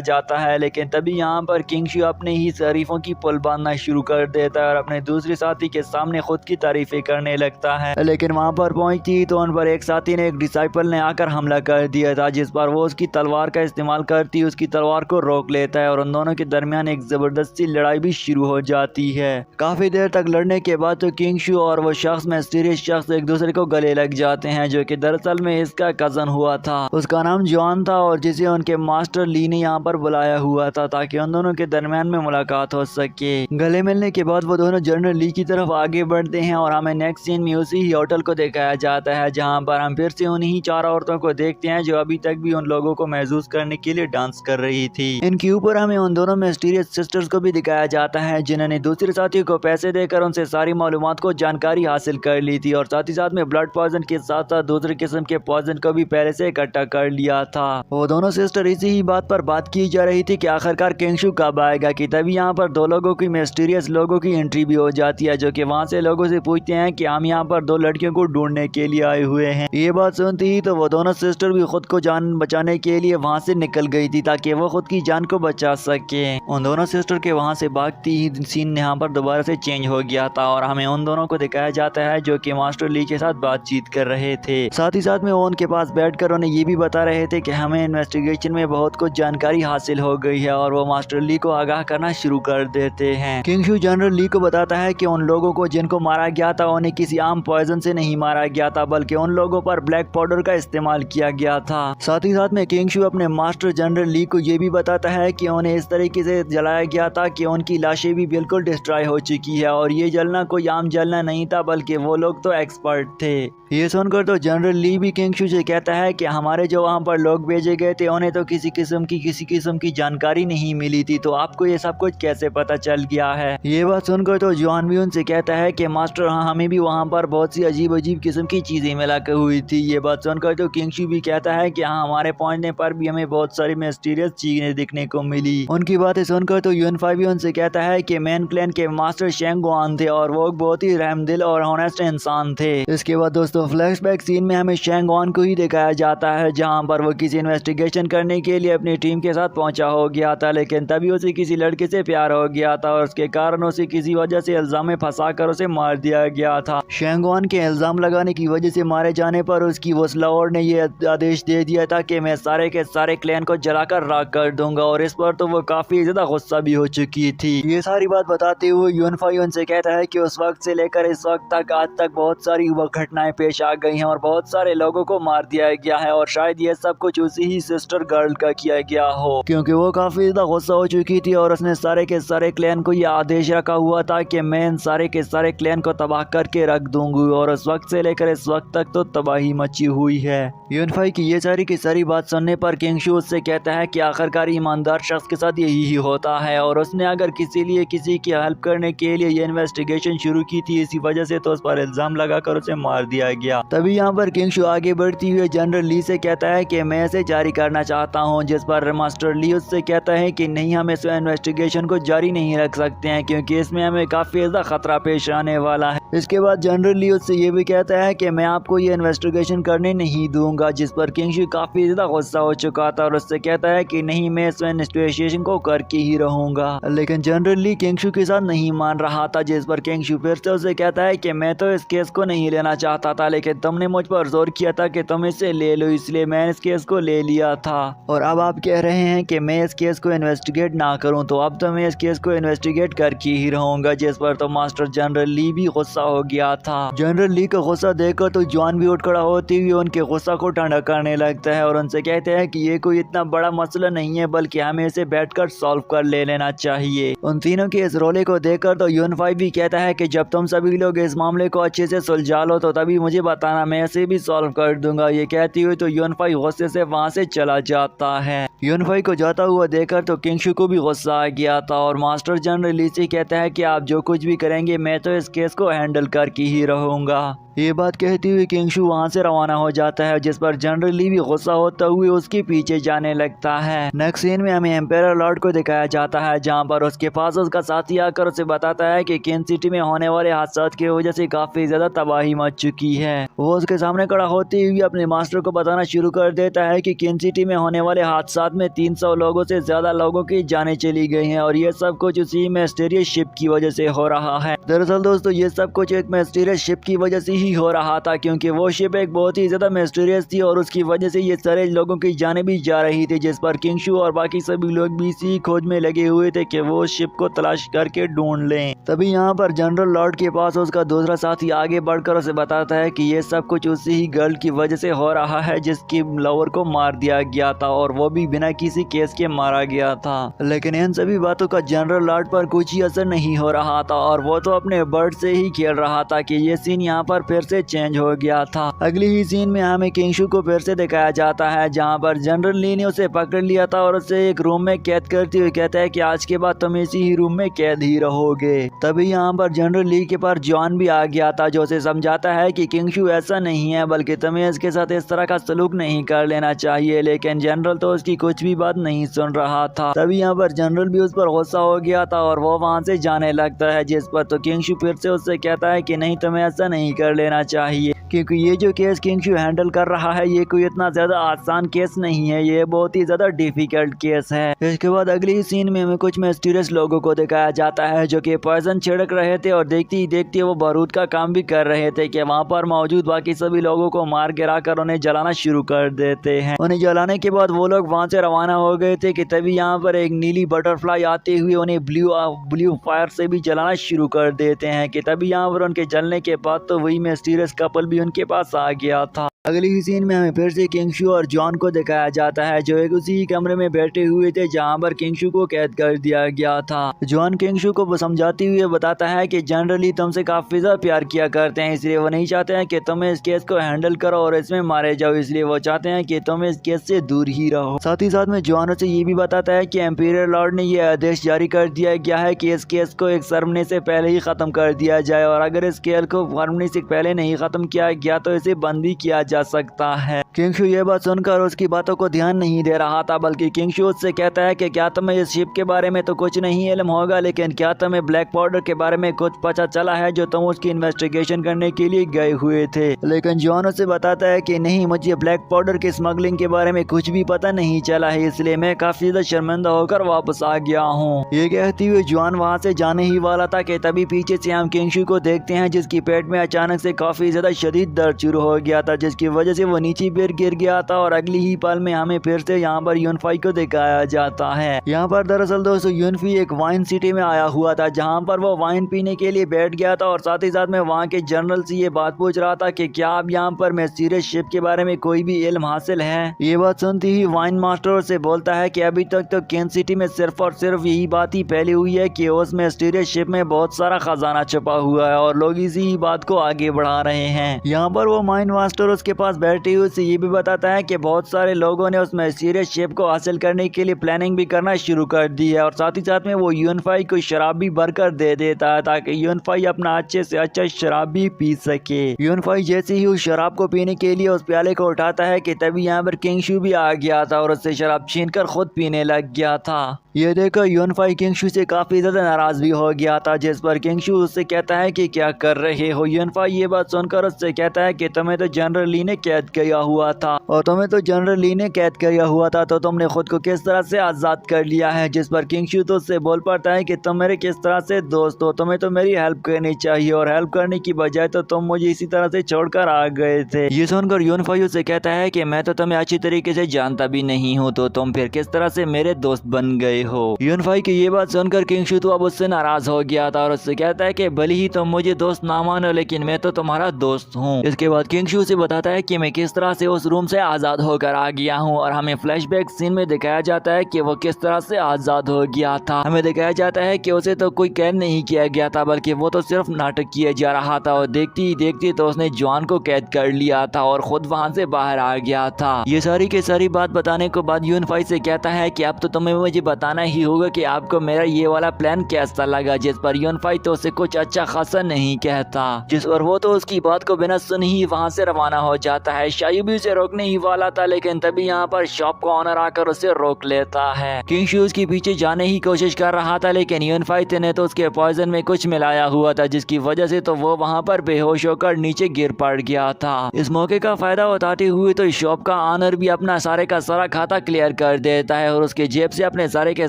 जाता है, लेकिन तभी यहाँ पर किंग शू अपने ही शरीफों की पुल बांधना शुरू कर देता है और अपने दूसरे साथी के सामने खुद की तारीफें करने लगता है। लेकिन वहाँ पर पहुंचती तो उन पर एक साथी ने एक डिसाइपल ने आकर हमला कर दिया था, जिस पर वो उसकी तलवार का इस्तेमाल करती उसकी तलवार को रोक लेता है और उन दोनों के दरमियान एक जबरदस्ती लड़ाई भी शुरू हो जाती है। काफी देर तक लड़ने के बाद तो किंग शू और वो शख्स मिस्टीरियस शख्स एक दूसरे को गले लग जाते हैं, जो कि दरअसल में इसका कजन हुआ था। उसका नाम जॉन था और जिसे उनके मास्टर ली ली ने यहाँ पर बुलाया हुआ था ताकि उन दोनों के दरमियान में मुलाकात हो सके। गले मिलने के बाद वो दोनों जनरल ली की तरफ आगे बढ़ते हैं और हमें नेक्स्ट सीन में उसी ही होटल को दिखाया जाता है जहाँ पर हम फिर से उन्हीं 4 औरतों को देखते हैं जो अभी तक भी उन लोगों को महसूस करने के लिए डांस कर रही थी। इनके ऊपर हमें उन दोनों मिस्टीरियस सिस्टर्स को भी दिखाया जाता है जिन्होंने दूसरे साथियों को पैसे देकर उनसे सारी मालूमात को जानकारी हासिल कर ली थी और साथ ही साथ में ब्लड पॉइजन के साथ साथ दूसरे किस्म के पॉइजन को भी पहले से इकट्ठा कर लिया था। वो दोनों सिस्टर इसी ही बात पर बात की जा रही थी कि आखिरकार किंगशु कब आएगा कि तभी यहाँ पर 2 लोगों की मिस्टीरियस लोगों की एंट्री भी हो जाती है जो कि वहाँ से लोगों से पूछते हैं कि हम यहाँ पर 2 लड़कियों को ढूंढने के लिए आए हुए हैं। ये बात सुनती ही तो वो दोनों सिस्टर भी खुद को जान बचाने के लिए वहाँ से निकल गई थी ताकि वो खुद की जान को बचा सके। उन दोनों सिस्टर के वहाँ से भागती ही सीन यहाँ पर दोबारा से चेंज हो गया था और हमें उन दोनों को दिखाया जाता है जो कि मास्टर ली के साथ बातचीत कर रहे थे। साथ ही साथ में वो उनके पास बैठकर उन्हें ये भी बता रहे थे कि हमें इन्वेस्टिगेशन में बहुत कुछ जानकारी हासिल हो गई है और वो मास्टर ली को आगाह करना शुरू कर देते हैं। किंगशु जनरल ली को बताता है कि उन लोगों को जिनको मारा गया था उन्हें किसी आम पॉइजन से नहीं मारा गया था बल्कि उन लोगों पर ब्लैक पाउडर का इस्तेमाल किया गया था। साथ ही साथ में किंगशु अपने मास्टर जनरल ली को ये भी बताता है कि उन्हें इस तरीके से जलाया गया था कि उनकी लाशें भी बिल्कुल डिस्ट्रॉय हो चुकी है और ये जलना कोई आम जलना नहीं था बल्कि वो लोग तो एक्सपर्ट थे। ये सुनकर तो जनरल ली भी किंगशु से कहता है कि हमारे जो वहाँ पर लोग भेजे गए थे उन्हें तो किसी किस्म की जानकारी नहीं मिली थी तो आपको ये सब कुछ कैसे पता चल गया है। ये बात सुनकर तो जॉन भी उनसे कहता है कि मास्टर हाँ हमें भी वहाँ पर बहुत सी अजीब किस्म की चीजें मिला हुई थी। ये बात सुनकर तो किंगशु भी कहता है कि हाँ हमारे पहुँचने पर भी हमें बहुत सारी मिस्टीरियस चीजें दिखने को मिली। उनकी बातें सुनकर तो यूएनफाई भी उनसे कहता है कि मैन क्लैन के मास्टर शेंगवान थे और वो बहुत ही रहमदिल और ऑनेस्ट इंसान थे। इसके बाद दोस्तों फ्लैशबैक सीन में हमें शेंगवान को ही दिखाया जाता है जहाँ पर वो किसी इन्वेस्टिगेशन करने के लिए अपनी टीम के साथ पहुंचा हो गया था लेकिन तभी उसे किसी लड़के से प्यार हो गया था और उसके कारण उसे किसी वजह से इल्जाम में फंसाकर उसे मार दिया गया था। शेंगवान के इल्जाम लगाने की वजह से मारे जाने पर उसकी वसलाओर ने ये आदेश दे दिया था कि मैं सारे के सारे क्लैन को जलाकर राख कर दूंगा और इस पर तो वो काफी ज्यादा गुस्सा भी हो चुकी थी। ये सारी बात बताते हुए यूएनफाई उनसे कहता है कि उस वक्त से लेकर इस वक्त तक आज तक बहुत सारी घटनाएं पेश आ गई हैं और बहुत सारे लोगों को मार दिया गया है और शायद ये सब कुछ उसी ही सिस्टर गर्ल का किया गया हो क्योंकि वो काफी ज्यादा गुस्सा हो चुकी थी और उसने सारे के सारे क्लैन को यह आदेश रखा हुआ था कि मैं इन सारे के सारे क्लैन को तबाह करके रख दूंगी और उस वक्त से लेकर इस वक्त तक तो तबाही मची हुई है। यूएनफाई की ये सारी की सारी बात सुनने पर किंगशु उससे कहता है कि आखिरकार ईमानदार शख्स के साथ यही ही होता है और उसने अगर किसी की हेल्प करने के लिए ये इन्वेस्टिगेशन शुरू की थी इसी वजह से तो उस पर इल्जाम लगाकर उसे मार दिया गया। तभी यहाँ पर किंगशु आगे बढ़ती हुई जनरल ली से कहता है कि मैं इसे जारी करना चाहता हूँ जिस पर मास्टर ली उससे कहता है कि नहीं हम इस इन्वेस्टिगेशन को जारी नहीं रख सकते हैं क्योंकि इसमें हमें काफी ज्यादा खतरा पेश आने वाला है। इसके बाद जनरल ली उससे ये भी कहता है कि मैं आपको ये इन्वेस्टिगेशन करने नहीं दूंगा जिस पर किंगशु काफी ज्यादा गुस्सा हो चुका था और उससे कहता है कि नहीं मैं इस इन्वेस्टिगेशन को करके ही रहूंगा। लेकिन जनरल ली किंगशु के साथ नहीं मान रहा था जिस पर किंगशु फिर से उसे कहता है कि मैं तो इस केस को नहीं लेना चाहता था लेकिन तुमने मुझ पर जोर किया था कि तुम इसे ले लो इसलिए मैं इस केस को ले लिया था और अब आप कह रहे हैं कि मैं इस केस को इन्वेस्टिगेट ना करूं तो अब तो मैं इस केस को इन्वेस्टिगेट करके ही रहूंगा। जिस पर तो मास्टर जनरल ली भी गुस्सा हो गया था। जनरल ली का गुस्सा देखकर तो जॉन भी उठ खड़ा होती हुई उनके गुस्सा को ठंडा करने लगता है और उनसे कहते हैं कि ये कोई इतना बड़ा मसला नहीं है बल्कि हमें इसे बैठकर सॉल्व कर लेना चाहिए। उन तीनों के इस रोले को देखकर तो यूएनफाई भी कहता है कि जब तुम सभी लोग इस मामले को अच्छे से सुलझा लो तो तभी मुझे बताना मैं इसे भी सॉल्व कर दूंगा। ये कहती हुई तो यूएनफाई गुस्से से वहाँ से चला जाता है। यूएनफाई को जाता हुआ देखकर तो किंगशु को भी गुस्सा आ गया था और मास्टर जनरल ली से कहता है कि आप जो कुछ भी करेंगे मैं तो इस केस को हैंडल करके ही रहूंगा। ये बात कहती हुई किंगशु वहाँ से रवाना हो जाता है जिस पर जनरल ली भी गुस्सा होता हुए उसके पीछे जाने लगता है। नेक्स्ट सीन में हमें एम्पायर लॉर्ड को दिखाया जाता है जहाँ पर उसके पास उसका साथी आकर उसे बताता है कि केन सिटी में होने वाले हादसा की वजह से काफी ज्यादा तबाही मच चुकी है। वो उसके सामने खड़ा होते हुए अपने मास्टर को बताना शुरू कर देता है कि केन सिटी में होने वाले हादसा में 300 लोगों से ज्यादा लोगों की जानें चली गई हैं और ये सब कुछ उसी मिस्टीरियस शिप की वजह से हो रहा है। दरअसल दोस्तों ये सब कुछ एक मिस्टीरियस शिप की वजह से ही हो रहा था क्योंकि वो शिप एक बहुत ही ज्यादा मिस्टीरियस थी और उसकी वजह से ये सारे लोगों की जानें भी जा रही थी जिस पर किंगशु और बाकी सभी लोग भी इसी खोज में लगे हुए थे कि वो शिप को तलाश करके ढूंढ लें। तभी यहाँ पर जनरल लॉर्ड के पास उसका दूसरा साथी आगे बढ़कर उसे बताता है कि ये सब कुछ उसी ही गर्ल की वजह से हो रहा है जिसकी लवर को मार दिया गया था और वो भी बिना किसी केस के मारा गया था। लेकिन इन सभी बातों का जनरल लॉर्ड पर कुछ ही असर नहीं हो रहा था और वो तो अपने बर्ड से ही खेल रहा था कि ये सीन यहाँ पर फिर से चेंज हो गया था। अगली ही सीन में हमें किंगशु को फिर से दिखाया जाता है, जहाँ पर जनरल ली ने उसे पकड़ लिया था और उसे एक रूम में कैद करते हुए कहता है कि आज के बाद तुम इसी ही रूम में कैद ही रहोगे। तभी यहाँ पर जनरल ली के पास जॉन भी आ गया था, जो उसे समझाता है कि किंगशु ऐसा नहीं है, बल्कि तुम्हें इसके साथ इस तरह का सलूक नहीं कर लेना चाहिए। लेकिन जनरल तो उसकी कुछ भी बात नहीं सुन रहा था। तभी यहाँ पर जनरल भी उस पर गुस्सा हो गया था और वो वहाँ से जाने लगता है, जिस पर तो किंगशु फिर से उससे कहता है कि नहीं, तुम्हें ऐसा नहीं कर लेना चाहिए, क्योंकि ये जो केस किंगशु हैंडल कर रहा है ये कोई इतना ज्यादा आसान केस नहीं है, ये बहुत ही ज्यादा डिफिकल्ट केस है। इसके बाद अगली सीन में हमें कुछ मिस्टीरियस लोगों को दिखाया जाता है जो कि पॉइजन छिड़क रहे थे और देखते ही देखते वो बारूद का काम भी कर रहे थे कि वहाँ पर मौजूद बाकी सभी लोगों को मार गिरा कर उन्हें जलाना शुरू कर देते हैं। उन्हें जलाने के बाद वो लोग वहाँ से रवाना हो गए थे कि तभी यहाँ पर एक नीली बटरफ्लाई आते हुए उन्हें ब्लू फायर से भी जलाना शुरू कर देते हैं कि तभी यहाँ पर उनके जलने के बाद तो वही मिस्टीरियस कपल भी उनके पास आ गया था। अगली ही सीन में हमें फिर से किंगशु और जॉन को दिखाया जाता है, जो एक उसी कमरे में बैठे हुए थे जहां पर किंगशु को कैद कर दिया गया था। जॉन किंगशु को समझाते हुए बताता है कि जनरली तुमसे काफी ज्यादा प्यार किया करते हैं, इसलिए वो नहीं चाहते हैं कि तुम इस केस को हैंडल करो और इसमें मारे जाओ, इसलिए वो चाहते हैं कि तुम इस केस से दूर ही रहो। साथ ही साथ में जॉन उसे ये भी बताता है कि एम्पीरियर लॉर्ड ने यह आदेश जारी कर दिया गया है कि इस केस को एक सरमनी से पहले ही खत्म कर दिया जाए और अगर इस केस को सरमनी से पहले नहीं खत्म किया गया तो इसे बंद भी किया जा सकता है। किंगशु ये बात सुनकर उसकी बातों को ध्यान नहीं दे रहा था, बल्कि किंगशु उससे कहता है कि क्या तुम्हें इस शिप के बारे में तो कुछ नहीं इल्म होगा, लेकिन क्या तुम्हें ब्लैक पाउडर के बारे में कुछ पता चला है जो तुम उसकी इन्वेस्टिगेशन करने के लिए गए हुए थे। लेकिन जॉन उसे बताता है कि नहीं, मुझे ब्लैक पाउडर की स्मगलिंग के बारे में कुछ भी पता नहीं चला है, इसलिए मैं काफी ज्यादा शर्मिंदा होकर वापस आ गया हूँ। ये कहते हुए जॉन वहाँ से जाने ही वाला था कि तभी पीछे से हम किंगशु को देखते हैं, जिसकी पेट में अचानक से काफी ज्यादा शदीद दर्द शुरू हो गया था, जिसकी वजह से वो नीचे गिर गया था और अगली ही पल में हमें फिर से यहाँ पर यूनफाई को दिखाया जाता है। यहाँ पर दरअसल दोस्तों यूनफी एक वाइन सिटी में आया हुआ था, जहाँ पर वो वाइन पीने के लिए बैठ गया था और साथ ही साथ में वहाँ के जनरल से ये बात पूछ रहा था कि क्या आप यहाँ पर मिस्टीरियस शिप के बारे में कोई भी इल्म हासिल है। ये बात सुनती ही वाइन मास्टर से बोलता है कि अभी तक तो केन सिटी में सिर्फ और सिर्फ यही बात ही फैली हुई है कि उस मिस्टीरियस शिप में बहुत सारा खजाना छुपा हुआ है और लोग इसी ही बात को आगे बढ़ा रहे हैं। यहाँ पर वो वाइन मास्टर उसके पास बैठे हुए से ये भी बताता है कि बहुत सारे लोगों ने उस मिस्टीरियस शिप को हासिल करने के लिए प्लानिंग भी करना शुरू कर दी है और साथ ही साथ में वो यूनफाई को शराब भी भरकर दे देता है ताकि यूनफाई अपना अच्छे से अच्छा शराब भी पी सके। यूनफाई जैसे ही उस शराब को पीने के लिए उस प्याले को उठाता है कि तभी यहाँ पर किंगशु भी आ गया था और उससे शराब छीनकर खुद पीने लग गया था। ये देखकर यूनफाई किंगशु से काफी ज्यादा नाराज भी हो गया था, जिस पर किंगशु उससे कहता है कि क्या कर रहे हो। यूनफाई ये बात सुनकर उससे कहता है कि तुम्हें तो जनरल ली ने कैद किया हुआ था और तुम्हें तो जनरल ली ने कैद किया हुआ था, तो तुमने खुद को किस तरह से आजाद कर लिया है। जिस पर किंगशु तो उससे बोल पड़ता है कि तुम मेरे किस तरह से दोस्त हो, तुम्हें तो मेरी हेल्प करनी चाहिए और हेल्प करने की बजाय तो तुम मुझे इसी तरह से छोड़कर आ गए थे। ये सुनकर यूनफाई उससे कहता है कि मैं तो तुम्हें अच्छी तरीके से जानता भी नहीं हूँ, तो तुम फिर किस तरह से मेरे दोस्त बन गए हो। यूनफाई की ये बात सुनकर किंगशु तो अब उससे नाराज हो गया था और उससे कहता है कि भले ही तुम मुझे दोस्त ना मानो, लेकिन मैं तो तुम्हारा दोस्त हूँ। इसके बाद किंगशु से बताता है कि मैं किस तरह से उस रूम से आजाद होकर आ गया हूँ और हमें फ्लैशबैक सीन में दिखाया जाता है कि वो किस तरह से आजाद हो गया था। हमें दिखाया जाता है कि उसे तो कोई कैद नहीं किया गया था, बल्कि वो तो सिर्फ नाटक किया जा रहा था और देखते ही देखते तो उसने जॉन को कैद कर लिया था और खुद वहाँ से बाहर आ गया था। ये सारी की सारी बात बताने के बाद यूनफाई से कहता है कि अब तो तुम्हें मुझे बताना ही होगा कि आपको मेरा ये वाला प्लान कैसा लगा। जिस पर यूनफाई तो उसे कुछ अच्छा खासा नहीं कहता, जिस पर वो तो उसकी बात को बिना सुन ही वहाँ से रवाना हो जाता है। शायू भी उसे रोकने ही वाला था, लेकिन तभी यहाँ पर शॉप का ऑनर आकर उसे रोक लेता है। किंगशु उसके पीछे जाने ही कोशिश कर रहा था, लेकिन यूनफाई ने तो उसके पॉइजन में कुछ मिलाया हुआ था, जिसकी वजह से तो वो वहाँ पर बेहोश होकर नीचे गिर पड़ गया था। इस मौके का फायदा उठाते हुए तो शॉप का ऑनर भी अपना सारे का सारा खाता क्लियर कर देता है और उसके जेब से अपने सारे के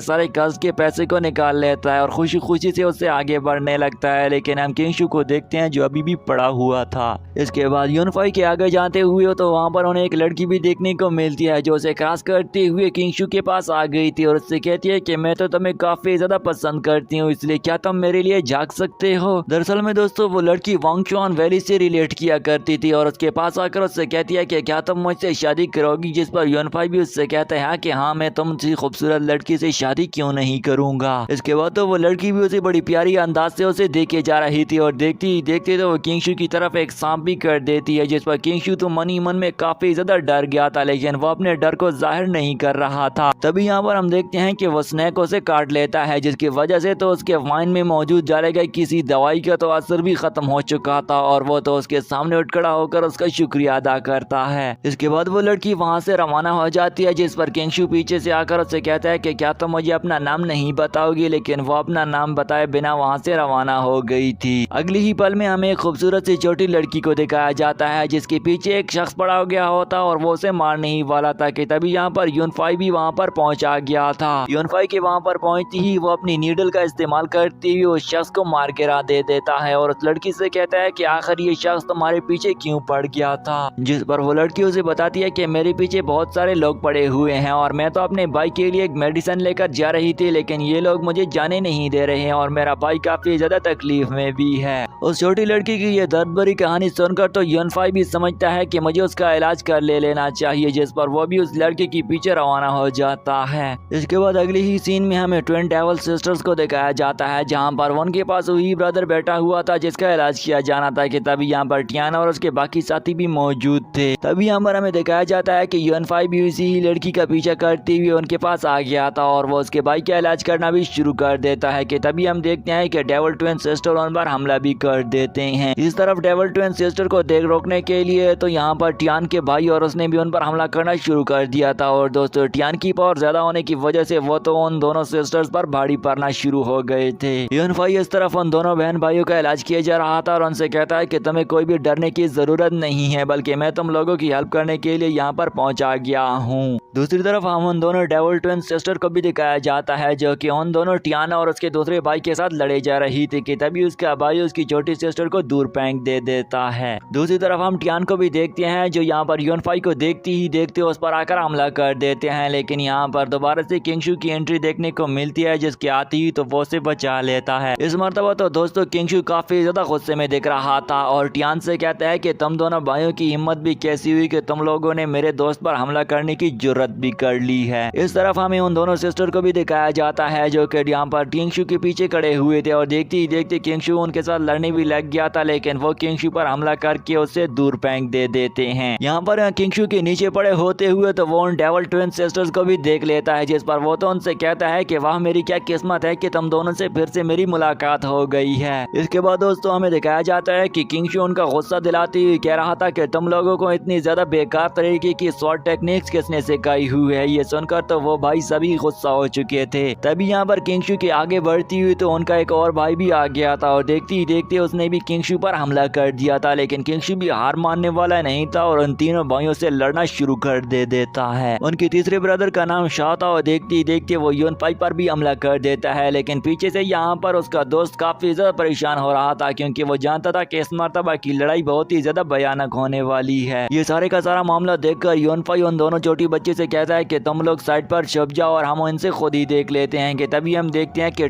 सारे कर्ज के पैसे को निकाल लेता है और खुशी खुशी से उससे आगे बढ़ने लगता है। लेकिन हम किंगशु को देखते हैं जो अभी भी पड़ा हुआ था। इसके बाद यूनफाई के आगे जाते हुए तो वहाँ पर उन्हें एक लड़की भी देखने को मिलती है जो उसे क्रॉस करते हुए किंगशु के पास आ गई थी और उससे कहती है कि मैं तो तुम्हें काफी ज्यादा पसंद करती हूँ, इसलिए क्या तुम मेरे लिए जाग सकते हो। दरअसल में दोस्तों वो लड़की वांगचुआन वैली से रिलेट किया करती थी और उसके पास आकर उससे कहती है कि क्या तुम मुझसे शादी करोगी, जिस पर यूनफाई भी उससे कहता है कि हाँ मैं तुमसे खूबसूरत लड़की से शादी क्यों नहीं करूंगा। इसके बाद तो वो लड़की भी उसे बड़ी प्यारी अंदाज से उसे देखे जा रही थी और देखती ही देखते तो वो किंगशु की तरफ एक सांप भी कर देती है, जिस पर किंगशु तो मन ही मन में काफी ज्यादा डर गया था, लेकिन वो अपने डर को जाहिर नहीं कर रहा था। तभी यहाँ पर हम देखते हैं कि वो स्नेक उसे काट लेता है, जिसकी वजह से तो उसके वाइन में मौजूद डाले गए किसी दवाई का तो असर भी खत्म हो चुका था और वो तो उसके सामने उठ खड़ा होकर उसका शुक्रिया अदा करता है। इसके बाद वो लड़की वहाँ से रवाना हो जाती है, जिस पर किंगशु पीछे से आकर उससे कहता है कि क्या तुम मुझे अपना नाम नहीं बताओगी, लेकिन वो अपना नाम बताए बिना वहाँ से रवाना हो गई थी। अगली ही पल में हमें एक खूबसूरत सी छोटी लड़की को दिखाया जाता है जिसके पीछे एक शख्स पड़ा हो गया होता और वो उसे मारने ही वाला था कि तभी यहाँ पर यूनफाई भी वहाँ पर पहुंचा गया था। यूनफाई के वहाँ पर पहुंचती ही वो अपनी नीडल का इस्तेमाल करती हुई उस शख्स को मार गिरा दे देता है और उस लड़की से कहता है कि आखिर ये शख्स तुम्हारे पीछे क्यों पड़ गया था, जिस पर वो लड़की उसे बताती है कि मेरे पीछे बहुत सारे लोग पड़े हुए हैं और मैं तो अपने भाई के लिए एक मेडिसिन लेकर जा रही थी, लेकिन ये लोग मुझे जाने नहीं दे रहे हैं और मेरा भाई काफी ज्यादा तकलीफ में भी है। उस छोटी लड़की की ये दर्द भरी कहानी सुनकर तो यूनफाई भी समझता है कि मुझे उसका इलाज कर लेना चाहिए, जिस पर वो भी उस लड़के के पीछे रवाना हो जाता है। इसके बाद अगली ही सीन में हमें ट्विन डेविल सिस्टर्स को दिखाया जाता है जहां पर उनके पास वही ब्रदर बैठा हुआ था जिसका इलाज किया जाना था कि तभी यहाँ पर टियाना और उसके बाकी साथी भी मौजूद थे। तभी यहाँ पर हमें दिखाया जाता है कि यूनफाई भी उसी ही लड़की का पीछा करते हुए उनके पास आ गया था और वो उसके भाई का इलाज करना भी शुरू कर देता है कि तभी हम देखते हैं कि डेविल ट्विन सिस्टर उन पर हमला भी कर देते हैं। इस तरफ डेविल ट्विन सिस्टर को देख रोकने के लिए तो यहाँ पर टियान के भाई और उसने भी उन पर हमला करना शुरू कर दिया था और दोस्तों टियान की पावर ज्यादा होने की वजह से वो तो उन दोनों सिस्टर्स पर भारी पड़ना शुरू हो गए थे। यूनफाई इस तरफ उन दोनों बहन भाइयों का इलाज किया जा रहा था और उनसे कहता है कि तुम्हें कोई भी डरने की जरूरत नहीं है, बल्कि मैं तुम लोगों की हेल्प करने के लिए यहाँ पर पहुंचा गया हूँ। दूसरी तरफ हम उन दोनों डेविल ट्विन सिस्टर को भी दिखाया जाता है जो कि उन दोनों टियाना और उसके दूसरे भाई के साथ लड़े जा रही थी कि तभी उसका भाई उसकी छोटी सिस्टर को दूर फेंक दे देता है। दूसरी तरफ हम टियान को भी देखते हैं जो यहाँ पर यूनफाई को देखते ही देखते उस पर आकर हमला कर देते हैं, लेकिन यहाँ पर दोबारा से किंगशु की एंट्री देखने को मिलती है जिसके आते ही तो वो से बचा लेता है। इस मरतबा तो दोस्तों किंगशु काफी ज्यादा गुस्से में दिख रहा था और टियान से कहता है कि तुम दोनों भाइयों की हिम्मत भी कैसी हुई कि तुम लोगों ने मेरे दोस्त पर हमला करने की जुर्रत भी कर ली है। इस तरफ हमें उन दोनों सिस्टर को भी दिखाया जाता है जो कि यहाँ पर किंगशु के पीछे खड़े हुए थे और देखते ही देखते किंगशु उनके साथ लड़ने भी लग गया था, लेकिन वो किंगशु पर हमला करके उससे दूर फेंक दे देते हैं। यहाँ पर किंगशु के नीचे पड़े होते हुए तो वो उन डेविल ट्विन सिस्टर्स को भी देख लेता है, जिस पर वो तो उनसे कहता है कि वाह मेरी क्या किस्मत है कि तुम दोनों से फिर से मेरी मुलाकात हो गई है। इसके बाद दोस्तों हमें दिखाया जाता है कि किंगशु उनका गुस्सा दिलाते हुए कह रहा था कि तुम लोगों को इतनी ज्यादा बेकार तरीके की स्वॉर्ड टेक्निक्स किसने सिखाई हुई है। ये सुनकर तो वो भाई सभी गुस्सा हो चुके थे। तभी यहाँ पर किंगशु के आगे बढ़ती हुई तो उनका एक और भाई भी आ गया था और देखते ही देखते उसने भी किंगशु पर हमला कर दिया था, लेकिन किंगशु भी हार मानने वाला नहीं था और उन तीनों भाइयों से लड़ना शुरू कर देता है। उनके तीसरे ब्रदर का नाम शाह था और देखते ही देखते वो यूनफाई पर भी हमला कर देता है, लेकिन पीछे से यहाँ पर उसका दोस्त काफी ज्यादा परेशान हो रहा था क्योंकि वो जानता था कि इस मर्तबा की लड़ाई बहुत ही ज्यादा भयानक होने वाली है। ये सारे का सारा मामला देखकर यूनफाई उन दोनों छोटी बच्चे से कहता है कि तुम लोग साइड पर छुप जाओ और हम इनसे खुद ही देख लेते हैं कि तभी हम देखते हैं कि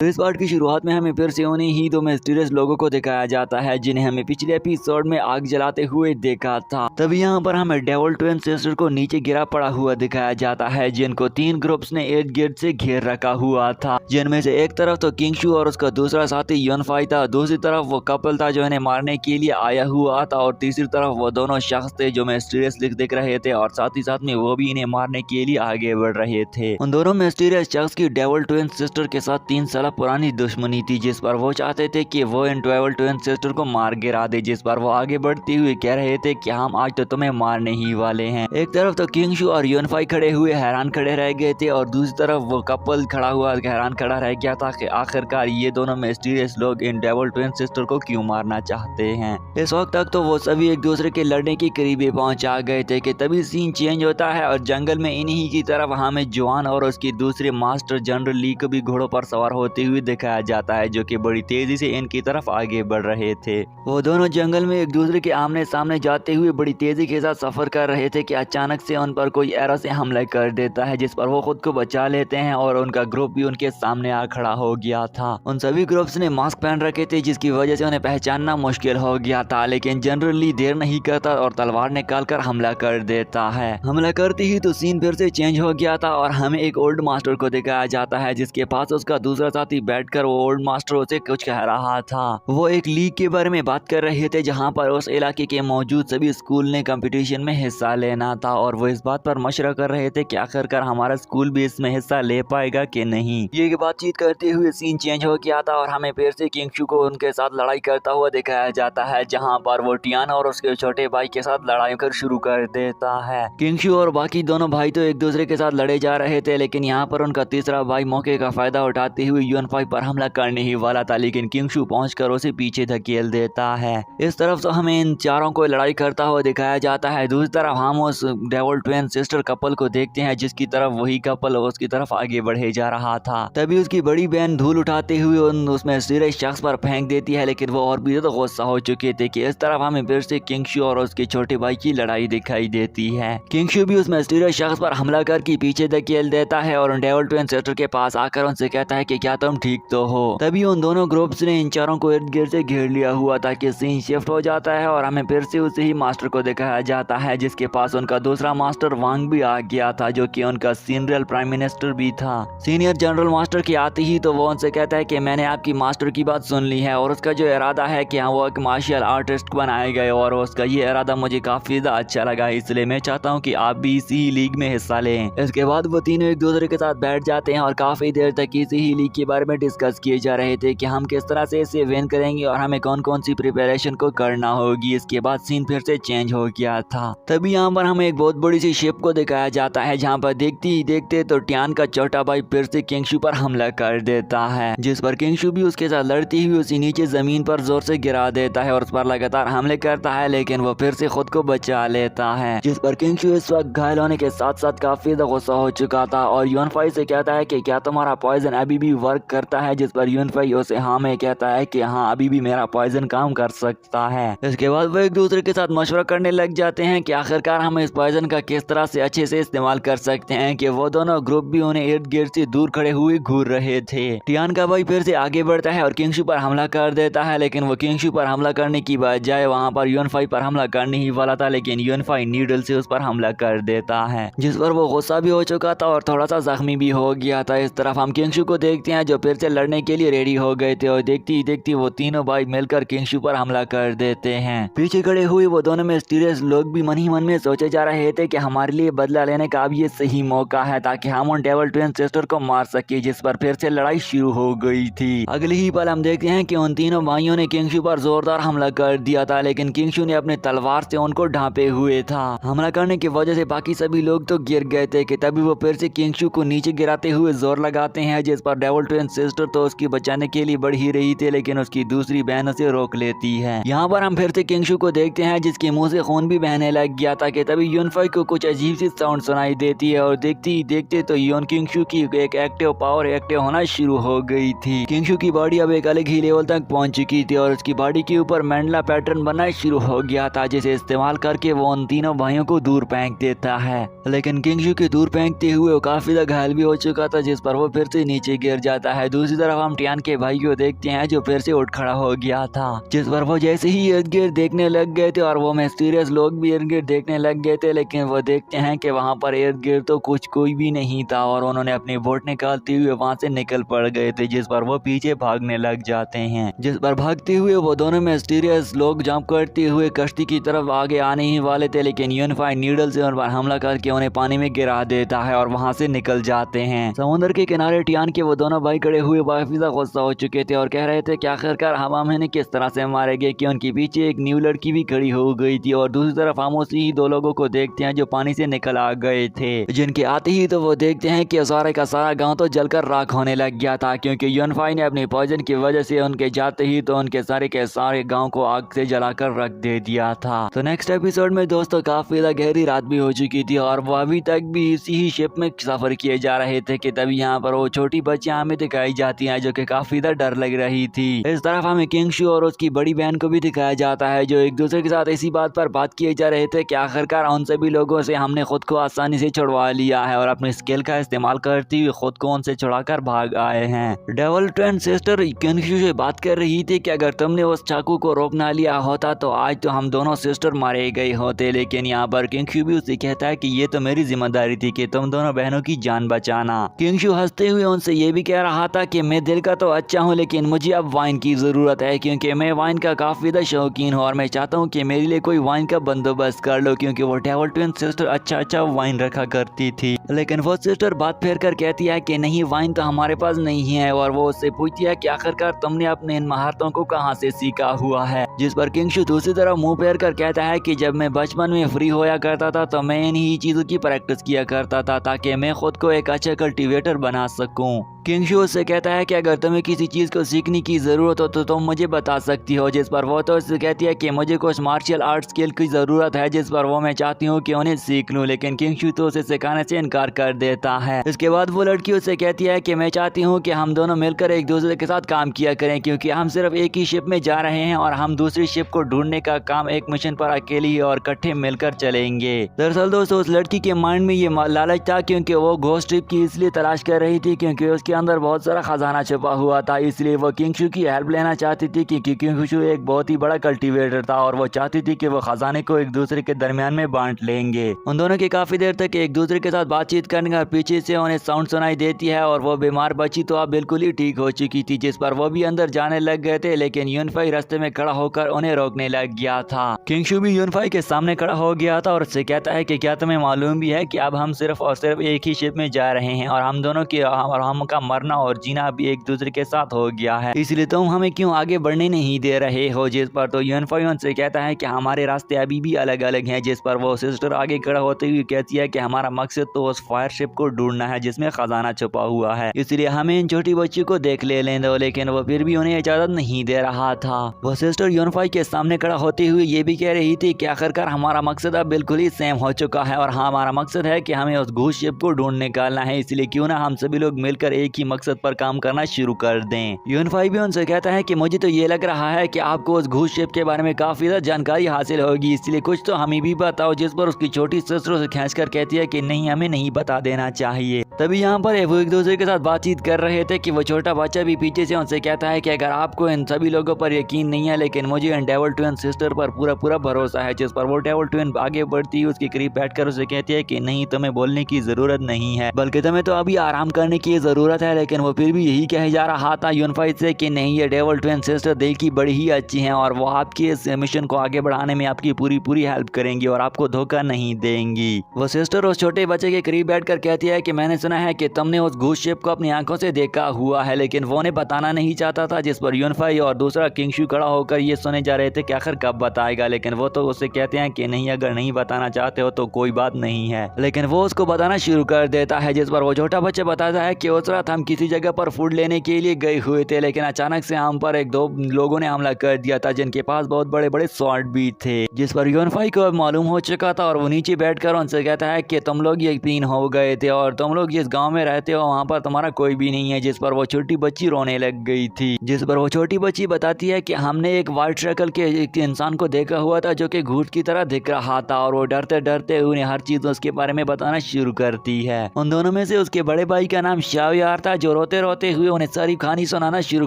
तो इस पार्ट की शुरुआत में हमें फिर से उन्हीं ही दो मिस्टीरियस लोगों को दिखाया जाता है जिन्हें हमें पिछले एपिसोड में आग जलाते हुए देखा था। तभी यहाँ पर हमें डेविल ट्विन सिस्टर को नीचे गिरा पड़ा हुआ दिखाया जाता है जिनको 3 ग्रुप्स ने एक गेट से घेर रखा हुआ था, जिनमें से एक तरफ तो किंगशु और उसका दूसरा साथी यूनफाई था, दूसरी तरफ वो कपल था जो इन्हें मारने के लिए आया हुआ था और तीसरी तरफ वो दोनों शख्स थे जो मिस्टीरियस दिख रहे थे और साथ ही साथ में वो भी इन्हें मारने के लिए आगे बढ़ रहे थे। उन दोनों मिस्टीरियस शख्स की डेविल ट्विन सिस्टर के साथ 3 साल साल पुरानी दुश्मनी थी जिस पर वो चाहते थे कि वो इन ट्वेल्व ट्विन सिस्टर को मार गिरा दे, जिस पर वो आगे बढ़ते हुए कह रहे थे कि हम आज तो तुम्हें मारने ही वाले हैं। एक तरफ तो किंगशू और यूनफाई खड़े हुए हैरान खड़े रह गए थे और दूसरी तरफ वो कपल खड़ा हुआ हैरान खड़ा रह गया था कि आखिरकार ये दोनों मिस्टीरियस लोग इन डेविल ट्विन सिस्टर को क्यों मारना चाहते हैं। इस वक्त तक तो वो सभी एक दूसरे के लड़ने के करीब पहुंचा गए थे कि तभी सीन चेंज होता है और जंगल में इन्हीं की तरफ हमें जॉन और उसके दूसरे मास्टर जनरल ली को भी घोड़ों पर सवार होते हुए दिखाया जाता है, जो कि बड़ी तेजी से इनकी तरफ आगे बढ़ रहे थे। वो दोनों जंगल में एक दूसरे के आमने सामने जाते हुए बड़ी तेजी के साथ सफर कर रहे थे कि अचानक से उन पर कोई एरो से हमला कर देता है, जिस पर वो खुद को बचा लेते हैं और उनका ग्रुप भी उनके सामने आ खड़ा हो गया था। उन सभी ग्रुप्स ने मास्क पहन रखे थे जिसकी वजह से उन्हें पहचानना मुश्किल हो गया था, लेकिन जनरल ली देर नहीं करता और तलवार निकाल कर हमला कर देता है। हमला करते ही तो सीन फिर से चेंज हो गया था और हमें एक ओल्ड मास्टर को दिखाया जाता है जिसके पास उसका दूसरा साथी बैठकर वो ओल्ड मास्टर उसे कुछ कह रहा था। वो एक लीग के बारे में बात कर रहे थे जहाँ पर उस इलाके के मौजूद सभी स्कूल ने कंपटीशन में हिस्सा लेना था और वो इस बात पर मशवरा कर रहे थे कि आखिरकार हमारा स्कूल भी इसमें हिस्सा ले पाएगा कि नहीं। ये बातचीत करते हुए सीन चेंज हो गया था और हमें फिर से किंगशू को उनके साथ लड़ाई करता हुआ दिखाया जाता है, जहाँ पर वो टियाना और उसके छोटे भाई के साथ लड़ाई कर शुरू कर देता है। किंगशू और बाकी दोनों भाई तो एक दूसरे के साथ लड़े जा रहे थे, लेकिन यहाँ पर उनका तीसरा भाई मौके का फायदा उठाते हुए यूनफाई पर हमला करने ही वाला था, लेकिन किंगशू पहुंचकर उसे पीछे धकेल देता है। इस तरफ तो हमें इन चारों को लड़ाई करता हुआ दिखाया जाता है, दूसरी तरफ हम उस डेविल ट्विन सिस्टर कपल को देखते हैं जिसकी तरफ वही कपल उसकी तरफ आगे बढ़े जा रहा था। तभी उसकी बड़ी बहन धूल उठाते हुए उसमें सीरियस शख्स पर फेंक देती है, लेकिन वो और भी ज्यादा गुस्सा हो चुके थे कि इस तरफ हमें फिर से किंगशू और उसके छोटे भाई की लड़ाई दिखाई देती है। किंगशू भी उस मिस्टीरियस शख्स पर हमला करके पीछे धकेल देता है और डेविल ट्विन सिस्टर के पास आकर उनसे कहता है कि क्या तुम ठीक तो हो। तभी उन दोनों ग्रुप्स ने इन चारों को इर्द गिर्द से घेर लिया हुआ था कि सीन शिफ्ट हो जाता है और हमें फिर से उसे ही मास्टर को दिखाया जाता है जिसके पास उनका दूसरा मास्टर वांग भी आ गया था, जो कि उनका सीनियर प्राइम मिनिस्टर भी था। सीनियर जनरल मास्टर के आते ही तो वो उनसे कहता है कि मैंने आपकी मास्टर की बात सुन ली है और उसका जो इरादा है कि हाँ वो एक मार्शल आर्टिस्ट बनाए गए और उसका ये इरादा मुझे काफी ज्यादा अच्छा लगा, इसलिए मैं चाहता हूँ कि आप भी इसी लीग में हिस्सा लें। इसके बाद वो तीनों एक दूसरे के साथ बैठ जाते हैं और काफी देर तक इसी ही लीग के बारे में डिस्कस किए जा रहे थे कि हम किस तरह से इसे विन करेंगे और हमें कौन कौन सी प्रिपरेशन को करना होगी। इसके बाद सीन फिर से चेंज हो गया था। तभी यहाँ पर हमें एक बहुत बड़ी सी शिप को दिखाया जाता है जहाँ पर देखते ही देखते तो टियान का छोटा भाई फिर से किंगशू पर हमला कर देता है, जिस पर किंगशू भी उसके साथ लड़ती हुई उसी नीचे जमीन पर जोर से गिरा देता है और उस पर लगातार हमले करता है, लेकिन वो फिर से खुद को बचा लेता है, जिस पर किंगशू इस वक्त घायल होने के साथ साथ काफी गुस्सा हो चुका था और यूनफाई से कहता है कि क्या तुम्हारा पॉइजन अभी भी वर्क करता है, जिस पर यूनफाई उसे हाँ में कहता है कि हाँ अभी भी मेरा पॉइजन काम कर सकता है। इसके बाद वो एक दूसरे के साथ मशवरा करने लग जाते हैं कि आखिरकार हम इस पॉइजन का किस तरह से अच्छे से इस्तेमाल कर सकते हैं कि वो दोनों ग्रुप भी उन्हें इर्द गिर्द से दूर खड़े हुए घूर रहे थे। टियान का भाई फिर से आगे बढ़ता है और किंगशू पर हमला कर देता है, लेकिन वो किंगशू पर हमला करने की बजाय वहाँ पर यूनफाई पर हमला करने ही वाला था, लेकिन यूनफाई नीडल से उस पर हमला कर देता है, जिस पर वो गुस्सा भी हो चुका था और थोड़ा सा जख्मी भी हो गया था। इस तरफ हम किंगशू को देखते हैं जो फिर से लड़ने के लिए रेडी हो गए थे और देखती ही देखती वो तीनों भाई मिलकर किंगशू पर हमला कर देते हैं। पीछे खड़े हुए वो दोनों मिस्टीरियस लोग भी मन ही मन में सोचे जा रहे थे कि हमारे लिए बदला लेने का अब ये सही मौका है ताकि हम उन डेविल ट्विन सिस्टर को मार सके, जिस पर फिर से लड़ाई शुरू हो गई थी। अगले ही पल हम देखते हैं कि उन तीनों भाइयों ने किंगशू पर जोरदार हमला कर दिया था, लेकिन किंगशू ने अपने तलवार से उनको ढांपे हुए था। हमला करने की वजह से बाकी सभी लोग तो गिर गए थे कि तभी वो फिर से किंगशू को नीचे गिराते हुए जोर लगाते हैं, जिस पर डेविल ट्विन सिस्टर तो उसकी बचाने के लिए बढ़ ही रही थी, लेकिन उसकी दूसरी बहन उसे रोक लेती है। यहाँ पर हम फिर से किंगशू को देखते हैं जिसके मुंह से खून भी बहने लग गया था कि तभी यूनफाई को कुछ अजीब सी साउंड सुनाई देती है और देखते ही देखते तो यून किंगशू की एक एक्टिव पावर एक्टिव होना शुरू हो गई थी। किंगशू की बॉडी अब एक अलग ही लेवल तक पहुंच चुकी थी और उसकी बॉडी के ऊपर मैंडला पैटर्न बनना शुरू हो गया था, जिसे इस्तेमाल करके वो उन तीनों भाइयों को दूर फेंक देता है, लेकिन किंगशू के दूर फेंकते हुए वो काफी ज्यादा घायल भी हो चुका था, जिस पर वो फिर से नीचे गिर जाता है। दूसरी तरफ हम टियान के भाई को देखते हैं जो फिर से उठ खड़ा हो गया था, जिस पर वो जैसे ही इर्द गिर्द देखने लग गए थे और वो मिस्टीरियस लोग भी इर्द गिर्द देखने लग गए थे, लेकिन वो देखते हैं कि वहाँ पर इर्द गिर्द तो कोई भी नहीं था और उन्होंने अपनी बोट निकालते हुए वहाँ से निकल पड़ गए थे, जिस पर वो पीछे भागने लग जाते हैं। जिस पर भागते हुए वो दोनों मिस्टीरियस लोग जंप करते हुए कश्ती की तरफ आगे आने ही वाले थे, लेकिन यूनिफाई नीडल से उन पर हमला करके उन्हें पानी में गिरा देता है और वहाँ से निकल जाते हैं। समुद्र के किनारे टियान के वो दोनों भाई भाई खड़े हुए काफी ज्यादा गुस्सा हो चुके थे और कह रहे थे कि आखिरकार हम हमें किस तरह से मारे गए कि उनके पीछे एक न्यू लड़की भी खड़ी हो गई थी और दूसरी तरफ हम उसी ही 2 लोगों को देखते हैं जो पानी से निकल आ गए थे, जिनके आते ही तो वो देखते हैं कि सारे का सारा गांव तो जलकर राख होने लग गया था क्योंकि यूनफाई ने अपनी पॉइजन की वजह से उनके जाते ही तो उनके सारे के सारे गांव को आग से जलाकर रख दे दिया था। तो नेक्स्ट एपिसोड में दोस्तों काफी ज्यादा गहरी रात भी हो चुकी थी और वो अभी तक भी इसी ही शिप में सफर किए जा रहे थे कि तभी यहाँ पर वो छोटी बच्चियां हमें दिखाई जाती हैं जो कि काफी ज्यादा डर लग रही थी। इस तरफ हमें किंगशू और उसकी बड़ी बहन को भी दिखाया जाता है जो एक दूसरे के साथ इसी बात पर बात किए जा रहे थे कि आखिरकार उन सभी लोगों से हमने खुद को आसानी से छुड़वा लिया है और अपने स्किल का इस्तेमाल करते हुए खुद को उनसे छुड़ाकर भाग आए हैं। डेविल ट्विन सिस्टर किंगशू से बात कर रही थी कि अगर तुमने उस चाकू को रोक ना लिया होता तो आज तो हम दोनों सिस्टर मारे गए होते, लेकिन यहाँ पर किंगशू भी उसे कहता है कि ये तो मेरी जिम्मेदारी थी कि तुम दोनों बहनों की जान बचाना। किंगशू हंसते हुए उनसे ये भी कह रहा था कि मैं दिल का तो अच्छा हूँ लेकिन मुझे अब वाइन की जरूरत है क्योंकि मैं वाइन का काफी ज्यादा शौकीन हूँ और मैं चाहता हूँ कि मेरे लिए कोई वाइन का बंदोबस्त कर लो क्योंकि वो डेविल ट्विन सिस्टर अच्छा वाइन रखा करती थी। लेकिन वो सिस्टर बात फेर कर कहती है कि नहीं, वाइन तो हमारे पास नहीं है और वो उससे पूछती है कि आखिरकार तुमने अपने इन महारतों को कहाँ से सीखा हुआ है, जिस पर किंगशू दूसरी तरफ मुंह फेर कर कहता है कि जब मैं बचपन में फ्री होया करता था तो मैं इन्हीं चीजों की प्रैक्टिस किया करता था ताकि मैं खुद को एक अच्छा कल्टीवेटर बना सकूं। किंगशू उससे कहता है कि अगर तुम्हें किसी चीज को सीखने की जरूरत हो तो तुम मुझे बता सकती हो, जिस पर वो तो उससे कहती है कि मुझे कुछ मार्शल आर्ट स्किल की जरूरत है जिस पर वो मैं चाहती हूँ कि उन्हें सीख लूं, लेकिन किंगशू तो उसे सिखाने से इनकार कर देता है। इसके बाद वो लड़की उससे कहती है कि मैं चाहती हूँ कि हम दोनों मिलकर एक दूसरे के साथ काम किया करें क्योंकि हम सिर्फ एक ही शिप में जा रहे हैं और हम दूसरी शिप को ढूंढने का काम एक मिशन पर अकेले ही और इकट्ठे मिलकर चलेंगे। दरअसल दोस्तों उस लड़की के माइंड में ये लालच था क्योंकि वो घोस्ट ट्रिप की इसलिए तलाश कर रही थी क्योंकि उसके अंदर बहुत सारा खजाना छुपा हुआ था, इसलिए वो किंगशू की हेल्प लेना चाहती थी क्योंकि किंगशू एक बहुत ही बड़ा कल्टीवेटर था और वो चाहती थी कि वो खजाने को एक दूसरे के दरमियान में बांट लेंगे। उन दोनों की काफी देर तक एक दूसरे के साथ बातचीत करने का पीछे से उन्हें साउंड सुनाई देती है और वो बीमार बच्ची तो अब बिल्कुल ही ठीक हो चुकी थी, जिस पर वो भी अंदर जाने लग गए थे, लेकिन यूनफाई रास्ते में खड़ा होकर उन्हें रोकने लग गया था। किंगशू भी यूनफाई के सामने खड़ा हो गया था और उससे कहता है कि क्या तुम्हें मालूम भी है कि अब हम सिर्फ और सिर्फ एक ही शिप में जा रहे हैं और हम दोनों की और हम का मरना और जीना भी एक दूसरे के साथ हो गया है, इसलिए तुम हमें क्यों आगे बढ़ने नहीं दे रहे हो। जिस पर तो यूनफाई उनसे कहता है कि हमारे रास्ते अभी भी अलग अलग हैं, जिस पर वो सिस्टर आगे खड़ा होते हुए कहती है कि हमारा मकसद तो उस फायर शिप को ढूंढना है जिसमें खजाना छुपा हुआ है, इसलिए हमें इन छोटी बच्ची को देख लेने दो, लेकिन वो फिर भी उन्हें इजाजत नहीं दे रहा था। वो सिस्टर यूनफाई के सामने खड़ा होते हुए ये भी कह रही थी कि आखिरकार हमारा मकसद अब बिल्कुल ही सेम हो चुका है और हमारा मकसद है कि हमें उस घूस शिप को ढूंढ निकालना है, इसलिए क्यों ना हम सभी लोग मिलकर एक ही मकसद पर काम करना शुरू कर दें। यूनफाई भी उनसे कहता है कि मुझे तो ये लग रहा है कि आपको उस घूस शिप के बारे में काफी ज्यादा जानकारी हासिल होगी, इसलिए कुछ तो हमें भी बताओ, जिस पर उसकी छोटी सिस्टर उसे खींचकर कहती है कि नहीं, हमें नहीं बता देना चाहिए। तभी यहाँ पर वो एक दूसरे के साथ बातचीत कर रहे थे कि वो छोटा बच्चा भी पीछे से उनसे कहता है कि अगर आपको इन सभी लोगों पर यकीन नहीं है लेकिन मुझे इन डेविल ट्विन सिस्टर पर पूरा भरोसा है, जिस पर वो डेविल ट्विन आगे बढ़ती है उसके करीब बैठकर उसे कहती है कि नहीं, तुम्हें बोलने की जरूरत नहीं है, बल्कि तुम्हें तो अभी आराम करने की जरूरत है। लेकिन वो फिर भी यही कहे जा रहा था यूनफाई से कि नहीं, ये डेविल ट्विन सिस्टर दिल की बड़ी ही अच्छी हैं और वो आपकी इस मिशन को आगे बढ़ाने में आपकी पूरी हेल्प करेंगी और आपको धोखा नहीं देंगी। वो सिस्टर उस छोटे बच्चे के करीब बैठकर कहती है कि मैंने सुना है कि तुमने उस घूस शिप को अपनी आंखों से देखा हुआ है, लेकिन वो उन्हें बताना नहीं चाहता था, जिस पर यूनफाई और दूसरा किंगशू खड़ा होकर ये सुने जा रहे थे कि आखिर कब बताएगा, लेकिन वो तो उससे कहते हैं कि नहीं, अगर नहीं बताना चाहते हो तो कोई बात नहीं है, लेकिन वो उसको बताना शुरू कर देता है, जिस पर वो छोटा बच्चा बताता है कि उस रात हम किसी जगह पर फूड लेने के लिए गए हुए थे, लेकिन अचानक से हम पर एक दो लोगों ने हमला कर दिया था जिनके पास बहुत बड़े बड़े स्वॉर्ड भी थे, जिस पर यूनफाई को अब मालूम हो चुका था और वो नीचे बैठकर उनसे कहता है कि तुम लोग यकीन हो गए थे और तुम लोग जिस गांव में रहते हो वहां पर तुम्हारा कोई भी नहीं है, जिस पर वो छोटी बच्ची रोने लग गई थी, जिस पर वो छोटी बच्ची बताती है कि हमने एक व्हाइट शक्ल के एक इंसान को देखा हुआ था जो कि घूट की तरह दिख रहा था और वो डरते डरते उन्हें हर चीज उसके बारे में बताना शुरू करती है। उन दोनों में से उसके बड़े भाई का नाम शावयार था जो रोते रोते हुए उन्हें सारी कहानी सुनाना शुरू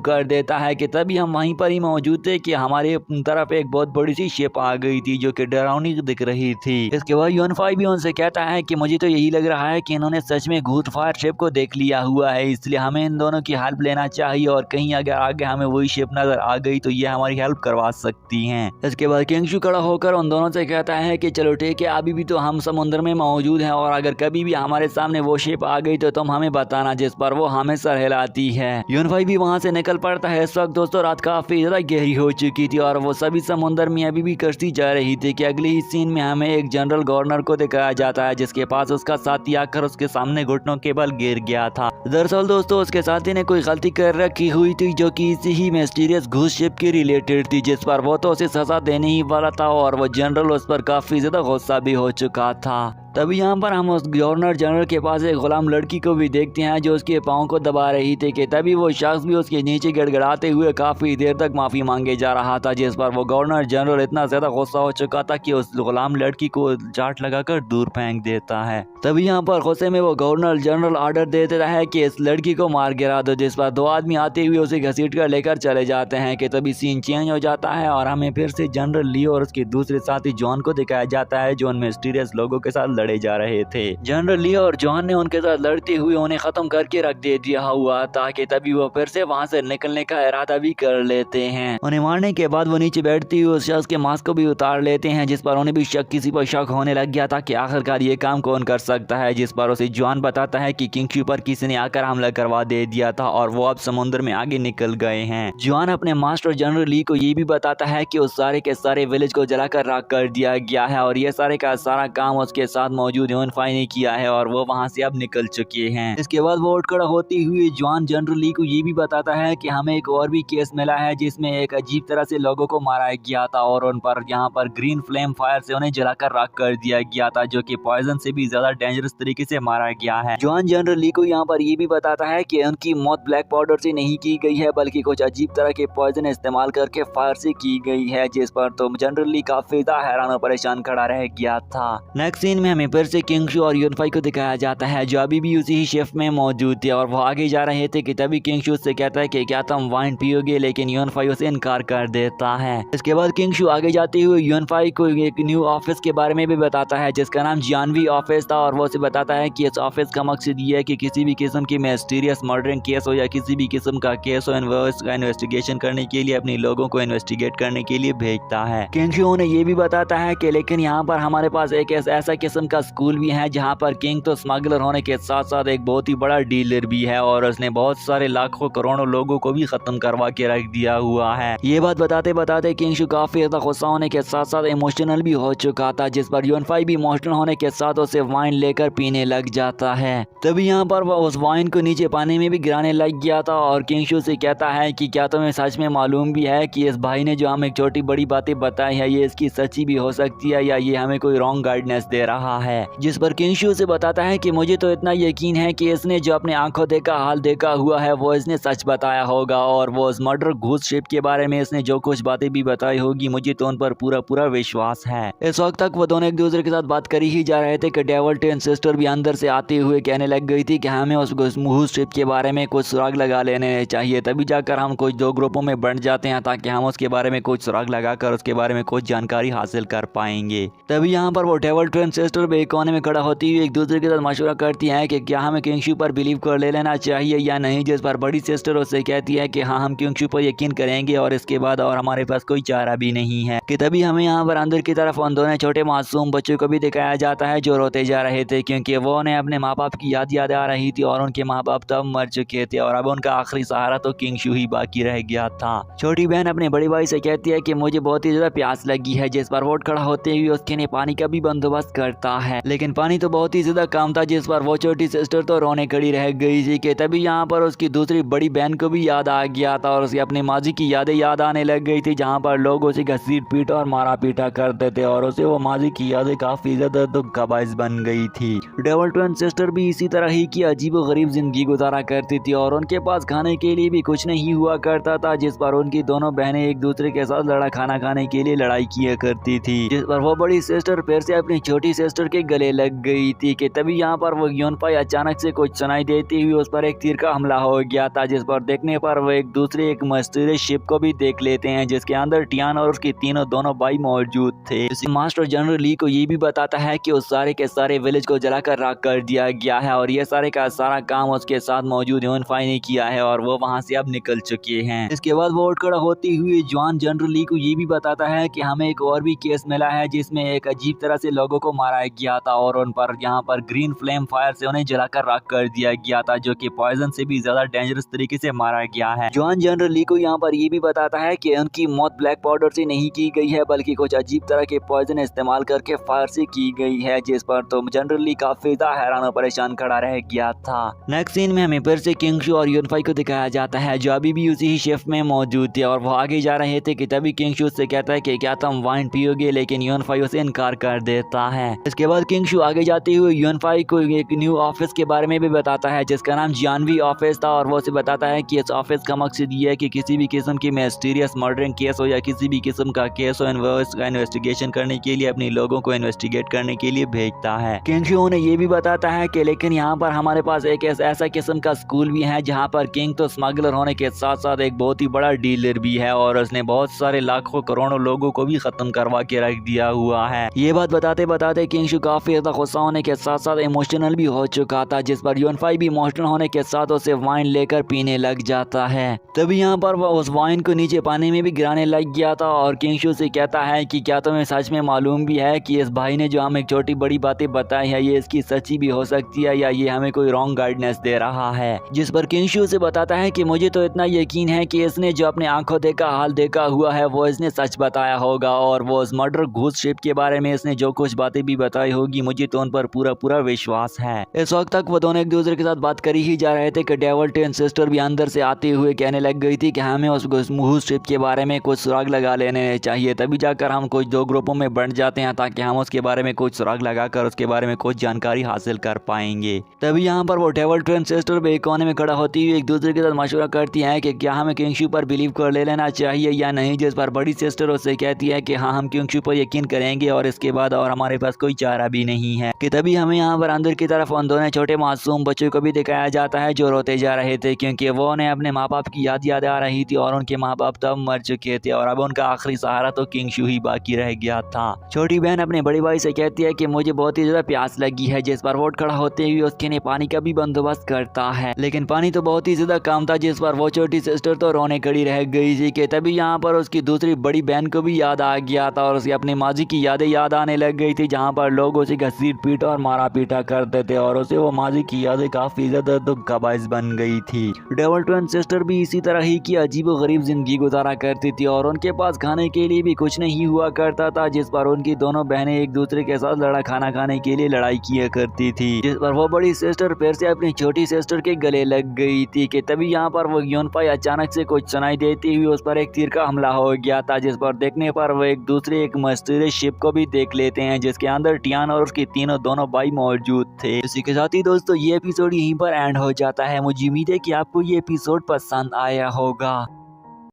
कर देता है कि तभी हम वहीं पर ही मौजूद थे कि हमारे तरफ एक बहुत बड़ी सी शिप आ गई थी जो कि डरावनी दिख रही थी। इसके बाद यूनफाई भी उनसे कहता है कि मुझे तो यही लग रहा है कि इन्होंने सच में घूट फायर शिप को देख लिया हुआ है, इसलिए हमें इन दोनों की हेल्प लेना चाहिए और कहीं अगर आगे हमें वही शिप नजर आ गई तो ये हमारी हेल्प करवा सकती हैं। इसके बाद किंगशू खड़ा होकर उन दोनों से कहता है कि चलो ठीक है, अभी भी तो हम समुद्र में मौजूद हैं और अगर कभी भी हमारे सामने वो शिप आ गई तो तुम हमें बताना, जिस पर वो हमेशा हिलाती है। यूनफाई भी वहाँ से निकल पड़ता है। इस वक्त दोस्तों रात काफी ज्यादा गहरी हो चुकी थी और वो सभी समुद्र में अभी भी कश्ती जा रही थी कि अगले ही सीन में हमें एक जनरल गवर्नर को दिखाया जाता है जिसके पास उसका साथी आकर उसके सामने घुटनों के बल गिर गया था। दरअसल दोस्तों उसके साथी ने कोई गलती कर रखी हुई थी जो कि इसी ही मिस्टीरियस घूस शिप के रिलेटेड थी, जिस पर वो तो उसे सजा देने ही वाला था और वो जनरल उस पर काफी ज्यादा गुस्सा भी हो चुका था। तभी यहाँ पर हम उस गवर्नर जनरल के पास एक गुलाम लड़की को भी देखते हैं जो उसके पाँव को दबा रही थी कि तभी वो शख्स भी उसके नीचे गिड़गिड़ाते हुए काफी देर तक माफी मांगे जा रहा था, जिस पर वो गवर्नर जनरल इतना ज्यादा गुस्सा हो चुका था कि उस गुलाम लड़की को चाट लगाकर दूर फेंक देता है। तभी यहाँ पर गुस्से में वो गवर्नर जनरल ऑर्डर दे देता है कि इस लड़की को मार गिरा दो, जिस पर दो आदमी आते हुए उसे घसीट कर लेकर चले जाते हैं कि तभी सीन चेंज हो जाता है और हमें फिर से जनरल लियो और उसके दूसरे साथी जॉन को दिखाया जाता है जो उन मिस्टीरियस लोगों के साथ लड़े जा रहे थे। जनरल लियो और जॉन ने उनके साथ लड़ते हुए उन्हें खत्म करके रख दे दिया हुआ ताकि तभी वो फिर से वहाँ से निकलने का इरादा भी कर लेते हैं। उन्हें मारने के बाद वो नीचे बैठती हुई उस शख्स के मास्क को भी उतार लेते हैं, जिस पर उन्हें भी किसी पर शक होने लग गया था कि आखिरकार ये काम कौन कर सकता है, जिस पर उसे जॉन बताता है कि किंगशू पर किसी ने आकर हमला करवा दे दिया था और वो अब समुद्र में आगे निकल गए हैं। जॉन अपने मास्टर जनरल ली को ये भी बताता है कि उस सारे के सारे विलेज को जलाकर राख कर दिया गया है और ये सारे का सारा काम उसके साथ मौजूद यूनफाई ने किया है और वो वहाँ से अब निकल चुके हैं। इसके बाद वो उठकर होती हुई जॉन जनरल ली को ये भी बताता है कि हमें एक और भी केस मिला है जिसमें एक अजीब तरह से लोगों को मारा गया था और उन पर यहाँ पर ग्रीन फ्लेम फायर से उन्हें जलाकर राख कर दिया गया था, जो कि पॉइजन से भी ज्यादा डेंजरस तरीके से मारा गया है। जॉन जनरल ली को यहाँ पर ये भी बताता है कि उनकी मौत ब्लैक पाउडर से नहीं की गई है बल्कि कुछ अजीब तरह के पॉइजन इस्तेमाल करके फायर से की गई है, जिस पर तो जनरल ली काफी हैरान और परेशान खड़ा रह गया था। नेक्स्ट सीन में हमें फिर से किंगशू और यूनफाई को दिखाया जाता है जो अभी भी उसी ही शिफ्ट में मौजूद थे और वो आगे जा रहे थे कि तभी किंगशू से कहता है कि क्या तुम वाइन पियोगे, लेकिन यूनफाई उसे इनकार कर देता है। इसके बाद किंगशू आगे जाते हुए यूनफाई को एक न्यू ऑफिस के बारे में भी बताता है जिसका नाम जानवी ऑफिस था और वो उसे बताता है कि इस ऑफिस का मकसद ये है कि किसी भी किस्म की मिस्टीरियस मर्डरिंग केस हो या किसी भी किस्म का केस हो उसका इन्वेस्टिगेशन करने के लिए अपने लोगों को इन्वेस्टिगेट करने के लिए भेजता है। किंगशू उन्हें ये भी बताता है कि लेकिन यहाँ पर हमारे पास एक ऐसा किस्म का स्कूल भी है जहाँ पर किंग तो स्मगलर होने के साथ साथ एक बहुत ही बड़ा डीलर भी है और उसने बहुत सारे लाखों करोड़ों लोगों को भी खत्म करवा के रख दिया हुआ है। ये बात बताते बताते किंगशू काफी ज्यादा गुस्सा होने के साथ साथ इमोशनल भी हो चुका था, जिस पर यूनफाई भी इमोशनल होने के साथ उसे वाइन लेकर पीने लग जाता है। तभी यहाँ पर वह उस वाइन को नीचे पानी में भी गिराने लग गया था और किंगशू से कहता है कि क्या तुम्हें सच में मालूम भी है कि इस भाई ने जो हमें छोटी बड़ी बातें बताई है ये इसकी सच्ची भी हो सकती है या ये हमें कोई रॉन्ग गाइडेंस दे रहा है। जिस पर किंगशू से बताता है कि मुझे तो इतना यकीन है कि इसने जो अपने आंखों देखा हाल देखा हुआ है वो इसने सच बताया होगा और वो उस मर्डर घूस शिप के बारे में इसने जो कुछ बातें भी बताई होगी मुझे तो उन पर पूरा विश्वास है। इस वक्त तक वो दोनों एक दूसरे के साथ बात कर ही जा रहे थे कि डेविल टेन सिस्टर भी अंदर से आते हुए कहने लग गई थी कि हमें उस घूस शिप के बारे में कुछ सुराग लगा लेने चाहिए, तभी जाकर हम कुछ दो ग्रुपों में बंट जाते हैं ताकि हम उसके बारे में कुछ सुराग लगाकर उसके बारे में कुछ जानकारी हासिल कर पाएंगे। तभी यहाँ पर वो डेविल ट्वेन सिस्टर भी एक कोने में खड़ा होती हुई एक दूसरे के साथ मशवरा करती है कि क्या हमें किंगशू पर बिलीव कर ले लेना चाहिए या नहीं, जिस पर बड़ी सिस्टर उससे कहती है कि हाँ हम किंगशू पर यकीन करेंगे और इसके बाद और हमारे पास कोई चारा भी नहीं है। कि तभी हमें यहाँ पर अंदर की तरफ उन दोनों छोटे मासूम बच्चों को भी दिखाया जाता है जो रोते जा रहे थे क्योंकि वो उन्हें अपने माँ बाप की याद आ रही थी और उनके माँ बाप तब मर चुके थे और अब उनका आखिरी सहारा तो किंगशू ही बाकी रह गया था। छोटी बहन अपने बड़ी भाई से कहती है कि मुझे बहुत ही ज्यादा प्यास लगी है, जिस पर वो खड़ा होते हुए उसके लिए पानी का भी बंदोबस्त करता है, लेकिन पानी तो बहुत ही ज्यादा कम था, जिस पर वो छोटी सिस्टर तो रोने खड़ी रह गई थी। कि तभी यहाँ पर उसकी दूसरी बड़ी बहन को भी याद आ गया था और उसकी अपनी माजी की यादें याद आने लग गई थी जहाँ पर लोग उसे घसीट पीटा और मारा पीटा करते थे और उसे वो माजी की यादें काफी ज्यादा दुख का बाइस बन गई थी। डेविल ट्वेन सिस्टर भी इसी तरह ही की अजीब गरीब जिंदगी गुजारा करती थी और उनके पास खाने के लिए भी कुछ नहीं हुआ करता था, जिस पर उनकी दोनों बहनें एक दूसरे के साथ खाना खाने के लिए लड़ाई किया करती थी, जिस पर वो बड़ी सिस्टर फिर से अपनी छोटी सिस्टर के गले लग गई थी। कि तभी यहाँ पर वो यूनफाई अचानक से कुछ सुनाई देती हुई उस पर एक तीर का हमला हो गया था, जिस पर देखने पर वो एक दूसरे एक मिस्टीरियस शिप को भी देख लेते हैं जिसके अंदर टियान और उसके दोनों भाई मौजूद थे। मास्टर जनरल ली को ये भी बताता है कि उस सारे के सारे विलेज को जलाकर राख कर दिया गया है और ये सारे का सारा काम उसके साथ मौजूद यूनफाई ने किया है और वो वहाँ से अब निकल चुके हैं। इसके बाद वो उठकर होती हुई जॉन जनरल ली को ये भी बताता है कि हमें एक और भी केस मिला है जिसमें एक अजीब तरह से लोगों को मारा गया था और उन पर यहाँ पर ग्रीन फ्लेम फायर से उन्हें जलाकर राख कर दिया गया था, जो कि पॉइजन से भी ज्यादा डेंजरस तरीके से मारा गया है। जॉन जनरल ली को यहाँ पर ये भी बताता है कि उनकी मौत ब्लैक पाउडर से नहीं की गई है, बल्कि कुछ अजीब तरह के पॉइजन इस्तेमाल करके फायर से की गई है, जिस पर तो जनरल ली काफी हैरान और परेशान खड़ा रह गया था। नेक्स्ट सीन में हमें फिर से किंग शू और यूनफाई को दिखाया जाता है, जो अभी भी उसी ही शिफ्ट में मौजूद थे और वो आगे जा रहे थे कि तभी किंग शू से कहता है कि क्या तुम वाइन पियोगे, लेकिन यूनफाई उसे इनकार कर देता है। इसके बाद किंग शू आगे जाते हुए यूनफाई को एक न्यू ऑफिस के बारे में भी बताता है, जिसका नाम जानवी ऑफिस था, और वो उसे बताता है कि इस ऑफिस का मकसद ये है कि किसी भी किस्म की मिस्टीरियस मर्डरिंग केस हो या किसी भी किस्म का केस हो, इसका इन्वेस्टिगेशन करने के लिए अपने लोगों को इन्वेस्टिगेट करने के लिए भेजता है। किंग शू उन्हें ये भी बताता है कि लेकिन यहाँ पर हमारे पास एक ऐसा किस्म का स्कूल भी है जहाँ पर किंग तो स्मगलर होने के साथ साथ एक बहुत ही बड़ा डीलर भी है और उसने बहुत सारे लाखों करोड़ों लोगों को भी खत्म करवा के रख दिया हुआ है। ये बात बताते बताते किंग शू काफी ज्यादा गुस्सा होने के साथ साथ इमोशनल भी हो चुका था, जिस पर यूनफाई भी इमोशनल होने के साथ उसे वाइन लेकर पीने लग जाता है। तभी यहाँ पर वो उस वाइन को नीचे पानी में भी गिराने लग गया था और किंग शू से कहता है कि क्या तुम्हें सच में मालूम भी है कि इस भाई ने जो हमें छोटी बड़ी बातें बताई है ये इसकी सच्ची भी हो सकती है या ये हमें कोई रॉन्ग गाइडेंस दे रहा है। जिस पर किंग शू से बताता है कि मुझे तो इतना यकीन है कि इसने जो अपने आंखों देखा हाल देखा हुआ है वो इसने सच बताया होगा और वो उस मर्डर घूस शिप के बारे में इसने जो कुछ बातें भी बताई होगी मुझे तो उन पर पूरा विश्वास है। इस वक्त तक वो दोनों एक दूसरे के साथ बात करी ही जा रहे थे कि डेविल टेन सिस्टर भी अंदर से आते हुए कहने लग गई थी कि हमें उस घूस शिप के बारे में कुछ सुराग लगा लेने चाहिए, तभी जाकर हम कुछ दो ग्रुपों में बंट जाते हैं ताकि हम उसके बारे में कुछ सुराग लगाकर उसके बारे में कुछ जानकारी हासिल कर पाएंगे। तभी यहाँ पर वो डेविल ट्वेन सिस्टर भी एक कोने में खड़ा होती हुई एक दूसरे के साथ मशवरा करती हैं कि क्या हमें किंग शू पर बिलीव कर ले लेना चाहिए या नहीं, जिस पर बड़ी सिस्टर उससे कहती है कि हाँ हम किंग शू पर यकीन करेंगे और इसके बाद और हमारे पास कोई चारा भी नहीं है। कि तभी हमें यहाँ पर अंदर की तरफ उन दोनों छोटे मासूम बच्चों को भी दिखाया जाता है जो रोते जा रहे थे, क्योंकि वो उन्हें अपने माँ बाप की याद आ रही थी और उनके माँ बाप तब मर चुके थे और अब उनका आखिरी सहारा तो किंग शू ही बाकी रह गया था। छोटी बहन अपने बड़े भाई से कहती है कि मुझे बहुत ही ज्यादा प्यास लगी है, जिस पर वो खड़ा होते हुए उसके लिए पानी का भी बंदोबस्त करता है, लेकिन पानी तो बहुत ही ज्यादा कम था, जिस पर वो छोटी सिस्टर तो रोने खड़ी रह गई थी। कि तभी यहाँ पर उसकी दूसरी बड़ी बहन को भी याद आ गया था और उसकी अपनी माजी की यादें याद आने लग गई थी, जहाँ पर लोग उसे घसीट पीट और मारा पीटा करते थे और उसे वो माजी की यादें काफी ज्यादा दुख का बायस बन गई थी। डेविल ट्वेन सिस्टर भी इसी तरह ही की अजीब व गरीब जिंदगी गुजारा करती थी और उनके पास खाने के लिए भी कुछ नहीं हुआ करता था, जिस पर उनकी दोनों बहनें एक दूसरे के साथ लड़ा खाना खाने के लिए लड़ाई किया करती थी, जिस पर वो बड़ी सिस्टर फिर से अपनी छोटी सिस्टर के गले लग गई थी। कि तभी यहाँ पर वो यूनफाई अचानक से कुछ सुनाई देती हुई उस पर एक तीर का हमला हो गया था, जिस पर देखने पर वो एक दूसरे एक मिस्टीरियस शिप को भी देख लेते हैं, जिसके अंदर टियाना और उसके दोनों भाई मौजूद थे। इसी के साथ ही दोस्तों ये एपिसोड यहीं पर एंड हो जाता है। मुझे उम्मीद है कि आपको ये एपिसोड पसंद आया होगा।